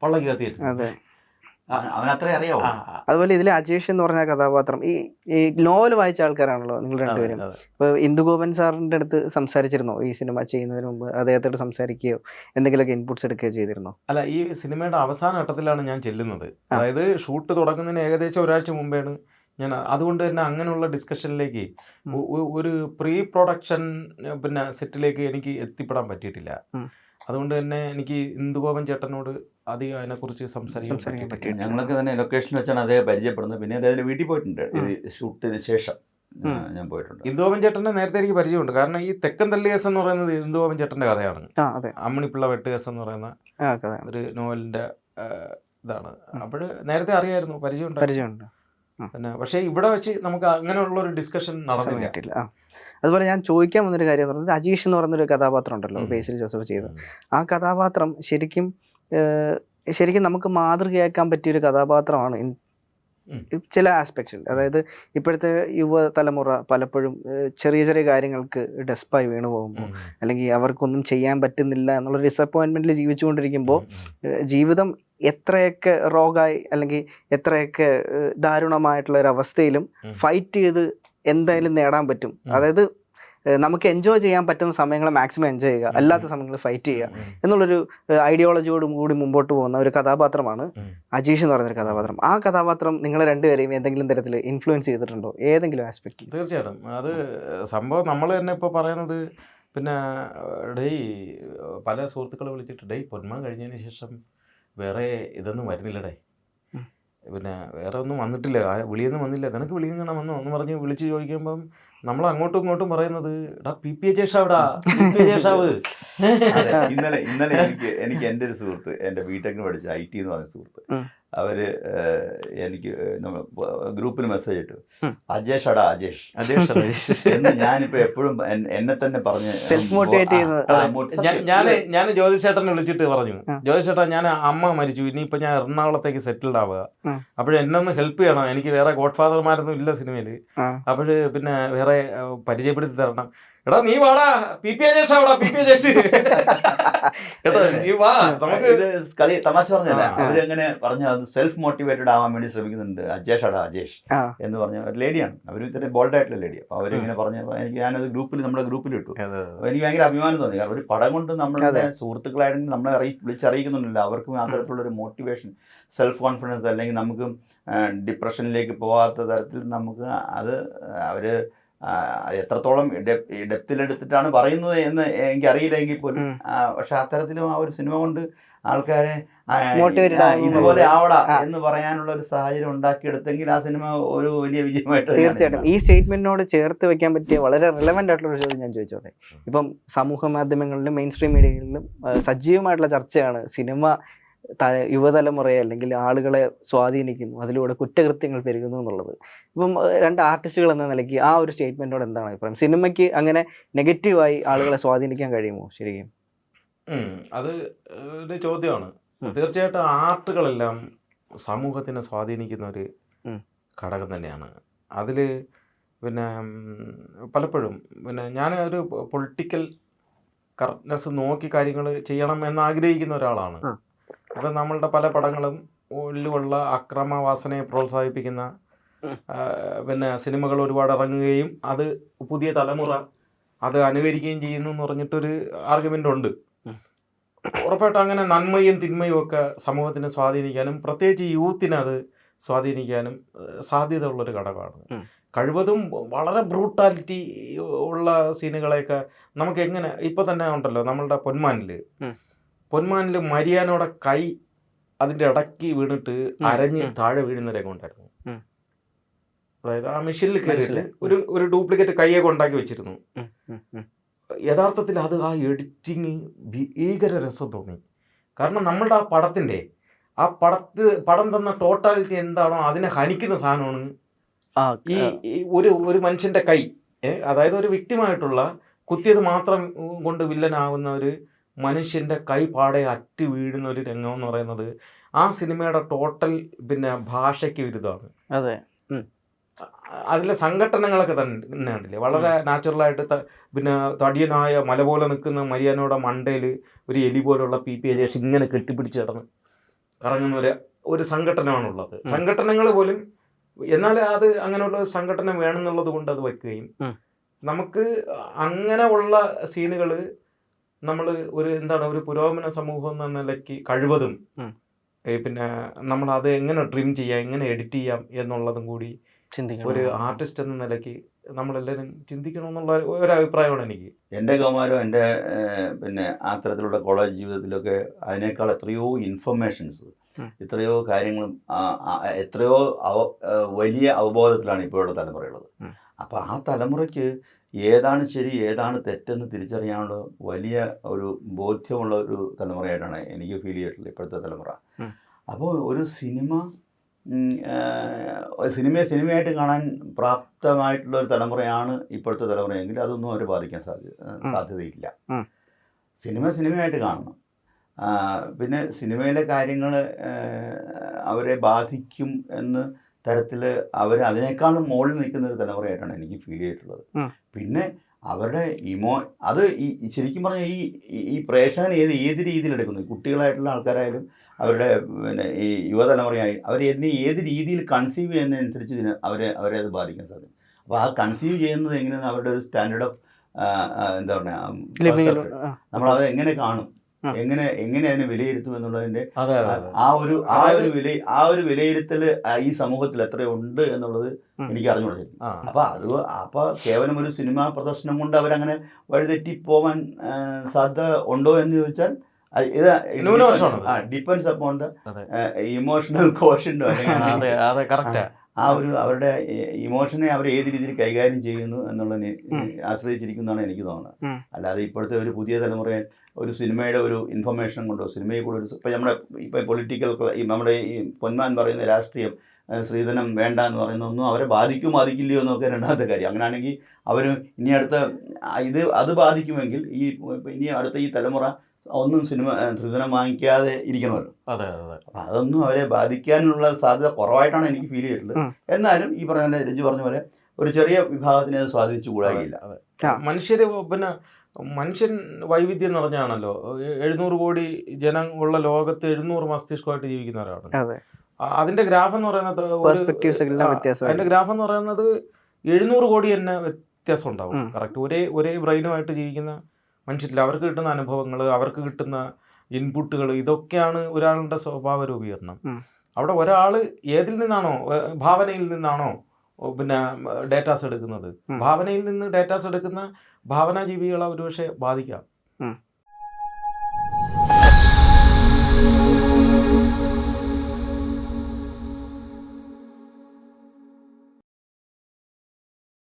പള്ളക്ക് കത്തിയത്. അതുപോലെ ഇതിലെ അജേഷ് എന്ന് പറഞ്ഞ കഥാപാത്രം ഈ നോവൽ വായിച്ച ആൾക്കാരാണല്ലോ നിങ്ങൾ രണ്ടുപേരും. ഇപ്പൊ ഇന്ദുഗോപൻ സാറിന്റെ അടുത്ത് സംസാരിച്ചിരുന്നോ ഈ സിനിമ ചെയ്യുന്നതിന് മുമ്പ്? അദ്ദേഹത്തോട് സംസാരിക്കുകയോ എന്തെങ്കിലുമൊക്കെ ഇൻപുട്സ് എടുക്കുകയോ ചെയ്തിരുന്നോ? അല്ല, ഈ സിനിമയുടെ അവസാന ഘട്ടത്തിലാണ് ഞാൻ ചെല്ലുന്നത്. അതായത് ഷൂട്ട് തുടങ്ങുന്നതിന് ഏകദേശം ഒരാഴ്ച മുമ്പാണ് ഞാൻ. അതുകൊണ്ട് തന്നെ അങ്ങനെയുള്ള ഡിസ്കഷനിലേക്ക് ഒരു പ്രീ പ്രൊഡക്ഷൻ പിന്നെ സെറ്റിലേക്ക് എനിക്ക് എത്തിപ്പെടാൻ പറ്റിയിട്ടില്ല. അതുകൊണ്ട് തന്നെ എനിക്ക് ഇന്ദുഗോപൻ ചേട്ടനോട് അധികം അതിനെക്കുറിച്ച് സംസാരിക്കാൻ പറ്റിയിട്ടില്ല. ഞങ്ങളൊക്കെ തന്നെ ലൊക്കേഷനിൽ വെച്ചാണ് അദ്ദേഹം പരിചയപ്പെടുന്നത്. പിന്നെ അദ്ദേഹത്തിന്റെ വീട്ടിൽ പോയിട്ടുണ്ട് ഇത് ഷൂട്ടിന് ശേഷം ഞാൻ പോയിട്ടുണ്ട്. ഇന്ദുഗോപൻ ചേട്ടനെ നേരത്തെ എനിക്ക് പരിചയമുണ്ട്. കാരണം ഈ തെക്കൻ തള്ളി കേസ് എന്ന് പറയുന്നത് ഇന്ദുഗോപൻ ചേട്ടന്റെ കഥയാണ്. അതെ, അമ്മിണിപ്പിള്ള വെട്ട് കേസ് എന്ന് പറയുന്ന ഒരു നോവലിന്റെ ഇതാണ്. അപ്പോൾ നേരത്തെ അറിയായിരുന്നു, പരിചയമുണ്ട്. പിന്നെ പക്ഷേ ഇവിടെ വെച്ച് നമുക്ക് അങ്ങനെയുള്ള ഒരു ഡിസ്കഷൻ നടന്നില്ല. അതുപോലെ ഞാൻ ചോദിക്കാൻ വന്നൊരു കാര്യം എന്ന് പറഞ്ഞാൽ അജീഷ് എന്ന് പറയുന്നൊരു കഥാപാത്രം ഉണ്ടല്ലോ ബേസിൽ ജോസഫ് ചെയ്തത്. ആ കഥാപാത്രം ശരിക്കും നമുക്ക് മാതൃകയാക്കാൻ പറ്റിയൊരു കഥാപാത്രമാണ് ചില ആസ്പെക്ട്സിൽ. അതായത് ഇപ്പോഴത്തെ യുവതലമുറ പലപ്പോഴും ചെറിയ ചെറിയ കാര്യങ്ങൾക്ക് ഡെസ്പായി വീണു പോകുമ്പോൾ, അല്ലെങ്കിൽ അവർക്കൊന്നും ചെയ്യാൻ പറ്റുന്നില്ല എന്നുള്ള ഡിസപ്പോയിൻമെന്റിൽ ജീവിച്ചുകൊണ്ടിരിക്കുമ്പോൾ ജീവിതം എത്രയൊക്കെ റോഗായി അല്ലെങ്കിൽ എത്രയൊക്കെ ദാരുണമായിട്ടുള്ള ഒരു അവസ്ഥയിലും ഫൈറ്റ് ചെയ്ത് എന്തായാലും നേടാൻ പറ്റും. അതായത് നമുക്ക് എൻജോയ് ചെയ്യാൻ പറ്റുന്ന സമയങ്ങൾ മാക്സിമം എൻജോയ് ചെയ്യുക, അല്ലാത്ത സമയങ്ങളിൽ ഫൈറ്റ് ചെയ്യുക എന്നുള്ളൊരു ഐഡിയോളജിയോടും കൂടി മുമ്പോട്ട് പോകുന്ന ഒരു കഥാപാത്രമാണ് അജീഷ് എന്ന് പറയുന്നൊരു കഥാപാത്രം. ആ കഥാപാത്രം നിങ്ങളെ രണ്ടുപേരെയും ഏതെങ്കിലും തരത്തിൽ ഇൻഫ്ലുവൻസ് ചെയ്തിട്ടുണ്ടോ ഏതെങ്കിലും ആസ്പെക്റ്റിൽ? തീർച്ചയായിട്ടും. അത് സംഭവം നമ്മൾ തന്നെ ഇപ്പോൾ പറയുന്നത്, പിന്നെ പല സുഹൃത്തുക്കളെ വിളിച്ചിട്ട് പൊന്മാൻ കഴിഞ്ഞതിന് ശേഷം വേറെ ഇതൊന്നും വരുന്നില്ലടേ, പിന്നെ വേറെ ഒന്നും വന്നിട്ടില്ല, വിളിയൊന്നും വന്നില്ല, നിനക്ക് വിളിക്കണം വന്നോ എന്ന് പറഞ്ഞ് വിളിച്ച് ചോദിക്കുമ്പം നമ്മൾ അങ്ങോട്ടും ഇങ്ങോട്ടും പറയുന്നത് ഇന്നലെ എനിക്ക് എൻ്റെ ഒരു സുഹൃത്ത്, എൻ്റെ ബിടെക്കിന് പഠിച്ച IT എന്ന് പറഞ്ഞ സുഹൃത്ത്, അവര് എനിക്ക് ഗ്രൂപ്പിൽ മെസ്സേജ് ഇട്ടു, അജേഷ് അടാ അജേഷ് എന്ന്. ഞാനിപ്പോ എപ്പോഴും എന്നെ തന്നെ പറഞ്ഞ് ഞാൻ ജ്യോതിഷേട്ടനെ വിളിച്ചിട്ട് പറഞ്ഞു, ജ്യോതിഷേട്ടാ ഞാൻ അമ്മ മരിച്ചു, ഇനിയിപ്പോ ഞാൻ എറണാകുളത്തേക്ക് സെറ്റിൽഡ് ആവുക, അപ്പോഴ് എന്നെ ഒന്ന് ഹെൽപ്പ് ചെയ്യണം, എനിക്ക് വേറെ ഗോഡ് ഫാദർമാരൊന്നും ഇല്ല സിനിമയില്, അപ്പോഴ് പിന്നെ വേറെ പരിചയപ്പെടുത്തി തരണം. എടാ നീ വാടാ, PP അജേഷ് ആവടാ, PP അജേഷ് കേട്ടോ, നീ വാ, നമുക്ക് ഇത് കളി തമാശ പറഞ്ഞല്ല, അവരങ്ങനെ പറഞ്ഞു സെൽഫ് മോട്ടിവേറ്റഡ് ആവാൻ വേണ്ടി ശ്രമിക്കുന്നുണ്ട്. അജേഷ് അടാ അജേഷ് എന്ന് പറഞ്ഞ ഒരു ലേഡിയാണ്, അവർ ഇത്ര ബോൾഡ് ആയിട്ടുള്ള ലേഡി. അപ്പോൾ അവരിങ്ങനെ പറഞ്ഞപ്പോൾ എനിക്ക് ഞാനത് നമ്മുടെ ഗ്രൂപ്പിൽ ഇട്ടു. അപ്പോൾ എനിക്ക് ഭയങ്കര അഭിമാനം തോന്നി. കാരണം ഒരു പടം കൊണ്ട് നമ്മളുടെ സുഹൃത്തുക്കളായിട്ട് നമ്മളെ വിളിച്ചറിയിക്കുന്നുണ്ടല്ലോ, അവർക്കും അത്തരത്തിലുള്ളൊരു മോട്ടിവേഷൻ, സെൽഫ് കോൺഫിഡൻസ്, അല്ലെങ്കിൽ നമുക്ക് ഡിപ്രഷനിലേക്ക് പോകാത്ത തരത്തിൽ നമുക്ക് അത് അവർ എത്രത്തോളം ഡെപ്തിലെടുത്തിട്ടാണ് പറയുന്നത് എന്ന് എനിക്കറിയില്ലെങ്കിൽ പോലും, പക്ഷെ അത്തരത്തിലും ആ ഒരു സിനിമ കൊണ്ട് ആൾക്കാരെ ഇതുപോലെ ആവടാ എന്ന് പറയാനുള്ള ഒരു സാഹചര്യം ഉണ്ടാക്കിയെടുത്തെങ്കിൽ ആ സിനിമ ഒരു വലിയ വിജയമായിട്ട്. തീർച്ചയായിട്ടും ഈ സ്റ്റേറ്റ്മെന്റിനോട് ചേർത്ത് വെക്കാൻ പറ്റിയ വളരെ റിലവൻ്റ് ആയിട്ടുള്ള ഒരു ചോദ്യം ഞാൻ ചോദിച്ചോട്ടെ. ഇപ്പം സമൂഹ മാധ്യമങ്ങളിലും മെയിൻ സ്ട്രീം മീഡിയകളിലും സജീവമായിട്ടുള്ള ചർച്ചയാണ് സിനിമ യുവതലമുറയെ അല്ലെങ്കിൽ ആളുകളെ സ്വാധീനിക്കുന്നു, അതിലൂടെ കുറ്റകൃത്യങ്ങൾ പെരുകുന്നു എന്നുള്ളത്. ഇപ്പം രണ്ട് ആർട്ടിസ്റ്റുകൾ എന്ന നിലയ്ക്ക് ആ ഒരു സ്റ്റേറ്റ്മെന്റിനോട് എന്താണ് അഭിപ്രായം? സിനിമയ്ക്ക് അങ്ങനെ നെഗറ്റീവായി ആളുകളെ സ്വാധീനിക്കാൻ കഴിയുമോ ശരിക്കും? അത് ഒരു ചോദ്യമാണ്. തീർച്ചയായിട്ടും ആർട്ടുകളെല്ലാം സമൂഹത്തിനെ സ്വാധീനിക്കുന്ന ഒരു ഘടകം തന്നെയാണ്. അതിൽ പിന്നെ പലപ്പോഴും പിന്നെ ഞാൻ ഒരു പൊളിറ്റിക്കൽ കറക്റ്റ്നെസ് നോക്കി കാര്യങ്ങൾ ചെയ്യണം എന്ന് ആഗ്രഹിക്കുന്ന ഒരാളാണ്. അപ്പം നമ്മളുടെ പല പടങ്ങളും ഉള്ളിലുള്ള അക്രമവാസനയെ പ്രോത്സാഹിപ്പിക്കുന്ന പിന്നെ സിനിമകൾ ഒരുപാട് ഇറങ്ങുകയും അത് പുതിയ തലമുറ അത് അനുകരിക്കുകയും ചെയ്യുന്നു എന്ന് പറഞ്ഞിട്ടൊരു ആർഗ്യുമെൻ്റ് ഉണ്ട്. ഉറപ്പായിട്ടും അങ്ങനെ നന്മയും തിന്മയും ഒക്കെ സമൂഹത്തിനെ സ്വാധീനിക്കാനും പ്രത്യേകിച്ച് യൂത്തിനെ അത് സ്വാധീനിക്കാനും സാധ്യത ഉള്ളൊരു ഘടകമാണ്. കഴിവതും വളരെ ബ്രൂട്ടാലിറ്റി ഉള്ള സീനുകളെയൊക്കെ നമുക്ക് എങ്ങനെ ഇപ്പോൾ തന്നെ ഉണ്ടല്ലോ, നമ്മളുടെ പൊന്മാനിൽ മരിയാനോടെ കൈ അതിൻ്റെ ഇടയ്ക്ക് വീണിട്ട് അരഞ്ഞ് താഴെ വീഴുന്ന രംഗം ഉണ്ടായിരുന്നു. അതായത് ആ മെഷീനിൽ കയറിയിട്ട് ഒരു ഡ്യൂപ്ലിക്കേറ്റ് കൈയൊക്കെ ഉണ്ടാക്കി വെച്ചിരുന്നു. യഥാർത്ഥത്തിൽ അത് ആ എഡിറ്റിങ് ഭീകര രസം തോന്നി. കാരണം നമ്മളുടെ ആ പടം തന്ന ടോട്ടാലിറ്റി എന്താണോ അതിനെ ഹനിക്കുന്ന സാധനമാണ് ഈ ഒരു മനുഷ്യൻ്റെ കൈ. അതായത് ഒരു വിക്ടിമായിട്ടുള്ള കുത്തിയത് മാത്രം കൊണ്ട് വില്ലനാവുന്ന ഒരു മനുഷ്യൻ്റെ കൈ പാടെ അറ്റ് വീഴുന്ന ഒരു രംഗം എന്ന് പറയുന്നത് ആ സിനിമയുടെ ടോട്ടൽ പിന്നെ ഭാഷയ്ക്ക് വിരുദ്ധമാണ്. അതെ, അതിലെ സംഘടനകളൊക്കെ തന്നെ കണ്ടില്ലേ, വളരെ നാച്ചുറലായിട്ട് പിന്നെ തടിയനായ മല പോലെ നിൽക്കുന്ന മരിയാനോടെ മണ്ടയിൽ ഒരു എലി പോലുള്ള PP അജേഷ് ഇങ്ങനെ കെട്ടിപ്പിടിച്ച് കിടന്ന് കറങ്ങുന്ന ഒരു സംഘടനയാണുള്ളത്. സംഘടനകൾ പോലും എന്നാൽ അത് അങ്ങനെയുള്ള സംഘടന വേണമെന്നുള്ളത് കൊണ്ട് അത് വയ്ക്കുകയും നമുക്ക് അങ്ങനെ ഉള്ള സീനുകൾ നമ്മൾ ഒരു പുരോഗമന സമൂഹം എന്ന നിലയ്ക്ക് കഴിവതും പിന്നെ നമ്മളത് എങ്ങനെ ട്രിം ചെയ്യാം, എങ്ങനെ എഡിറ്റ് ചെയ്യാം എന്നുള്ളതും കൂടി ഒരു ആർട്ടിസ്റ്റ് എന്ന നിലയ്ക്ക് നമ്മളെല്ലാവരും ചിന്തിക്കണമെന്നുള്ള ഒരു അഭിപ്രായമാണ് എനിക്ക്. എൻ്റെ കൗമാരം എൻ്റെ പിന്നെ അത്തരത്തിലുള്ള കോളേജ് ജീവിതത്തിലൊക്കെ അതിനേക്കാൾ എത്രയോ ഇൻഫർമേഷൻസ്, എത്രയോ കാര്യങ്ങളും എത്രയോ വലിയ അവബോധത്തിലാണ് ഇപ്പോഴുള്ള തലമുറയുള്ളത്. അപ്പോൾ ആ തലമുറയ്ക്ക് ഏതാണ് ശരി ഏതാണ് തെറ്റെന്ന് തിരിച്ചറിയാനുള്ള വലിയ ഒരു ബോധ്യമുള്ള ഒരു തലമുറയായിട്ടാണ് എനിക്ക് ഫീൽ ചെയ്തിട്ടുള്ളത് ഇപ്പോഴത്തെ തലമുറ. അപ്പോൾ ഒരു സിനിമയായിട്ട് കാണാൻ പ്രാപ്തമായിട്ടുള്ള ഒരു തലമുറയാണ് ഇപ്പോഴത്തെ തലമുറയെങ്കിൽ അതൊന്നും അവരെ ബാധിക്കാൻ സാധ്യതയില്ല. സിനിമയായിട്ട് കാണണം. പിന്നെ സിനിമയിലെ കാര്യങ്ങൾ അവരെ ബാധിക്കും എന്ന തരത്തിൽ അവർ അതിനേക്കാളും മുകളിൽ നിൽക്കുന്ന ഒരു തലമുറയായിട്ടാണ് എനിക്ക് ഫീൽ ചെയ്തിട്ടുള്ളത്. പിന്നെ അവരുടെ അത് ഈ ശരിക്കും പറഞ്ഞാൽ ഈ പ്രേക്ഷകൻ ഏത് രീതിയിൽ എടുക്കുന്നു, കുട്ടികളായിട്ടുള്ള ആൾക്കാരായാലും അവരുടെ പിന്നെ ഈ യുവതലമുറയായി അവർ ഏത് രീതിയിൽ കൺസീവ് ചെയ്യുന്നതിനനുസരിച്ച് അവരെ അത് ബാധിക്കാൻ സാധിക്കും. അപ്പോൾ ആ കൺസീവ് ചെയ്യുന്നത് എങ്ങനെയാണ് അവരുടെ ഒരു സ്റ്റാൻഡേർഡ് ഓഫ് എന്താ പറയുക, നമ്മളത് എങ്ങനെ കാണും, എങ്ങനെ അതിനെ വിലയിരുത്തും എന്നുള്ളതിൻ്റെ ആ ഒരു വിലയിരുത്തൽ ഈ സമൂഹത്തിൽ എത്രയുണ്ട് എന്നുള്ളത് എനിക്ക് അറിഞ്ഞുകൊള്ളു. അപ്പൊ കേവലം ഒരു സിനിമാ പ്രദർശനം കൊണ്ട് അവരങ്ങനെ വഴിതെറ്റി പോവാൻ സാധ്യത ഉണ്ടോ എന്ന് ചോദിച്ചാൽ ഡിപ്പെൻഡ്സ് അപ്പോൺ ദ ഇമോഷണൽ കോഷൻ്റോ അല്ലെങ്കിൽ അവരുടെ ഇമോഷനെ അവർ ഏത് രീതിയിൽ കൈകാര്യം ചെയ്യുന്നു എന്നുള്ളതിനെ ആശ്രയിച്ചിരിക്കുന്നതാണ് എനിക്ക് തോന്നുന്നത്. അല്ലാതെ ഇപ്പോഴത്തെ ഒരു പുതിയ തലമുറയെ ഒരു സിനിമയുടെ ഒരു ഇൻഫർമേഷൻ കൊണ്ടോ സിനിമയെ കൂടെ ഇപ്പം പൊളിറ്റിക്കൽ നമ്മുടെ ഈ പൊന്മാൻ പറയുന്ന രാഷ്ട്രീയം, സ്ത്രീധനം വേണ്ട എന്ന് പറയുന്നതൊന്നും അവരെ ബാധിക്കില്ലയോ എന്നൊക്കെ രണ്ടാമത്തെ കാര്യം. അങ്ങനെയാണെങ്കിൽ അവർ ഇനി അത് ബാധിക്കുമെങ്കിൽ ഇനി അടുത്ത ഈ തലമുറ ഒന്നും സ്ത്രീധനം വാങ്ങിക്കാതെ ഇരിക്കണമല്ലോ. അപ്പം അതൊന്നും അവരെ ബാധിക്കാനുള്ള സാധ്യത കുറവായിട്ടാണ് എനിക്ക് ഫീൽ ചെയ്തിട്ടുള്ളത്. എന്നാലും ഈ പറഞ്ഞ രഞ്ജു പറഞ്ഞ പോലെ ഒരു ചെറിയ വിഭാഗത്തിനെ അത് സ്വാധീനിച്ചു കൂടാകില്ല. മനുഷ്യൻ വൈവിധ്യം നിറഞ്ഞാണല്ലോ. 700 കോടി ജനം ഉള്ള ലോകത്ത് 700 മസ്തിഷ്കമായിട്ട് ജീവിക്കുന്നവരാണ്. അതിന്റെ ഗ്രാഫ് എന്ന് പറയുന്നത് 700 കോടി തന്നെ വ്യത്യാസം ഉണ്ടാവും. കറക്റ്റ് ഒരേ ബ്രെയിനുമായിട്ട് ജീവിക്കുന്ന മനുഷ്യരില്ല. അവർക്ക് കിട്ടുന്ന അനുഭവങ്ങൾ, അവർക്ക് കിട്ടുന്ന ഇൻപുട്ടുകൾ, ഇതൊക്കെയാണ് ഒരാളുടെ സ്വഭാവ രൂപീകരണം. അവിടെ ഒരാൾ ഏതിൽ നിന്നാണോ, ഭാവനയിൽ നിന്നാണോ പിന്നെ ഡേറ്റാസ് എടുക്കുന്നത്, ഭാവനയിൽ നിന്ന് ഡേറ്റാസ് എടുക്കുന്ന ഭാവനാജീവികളെ ഒരുപക്ഷെ ബാധിക്കാം.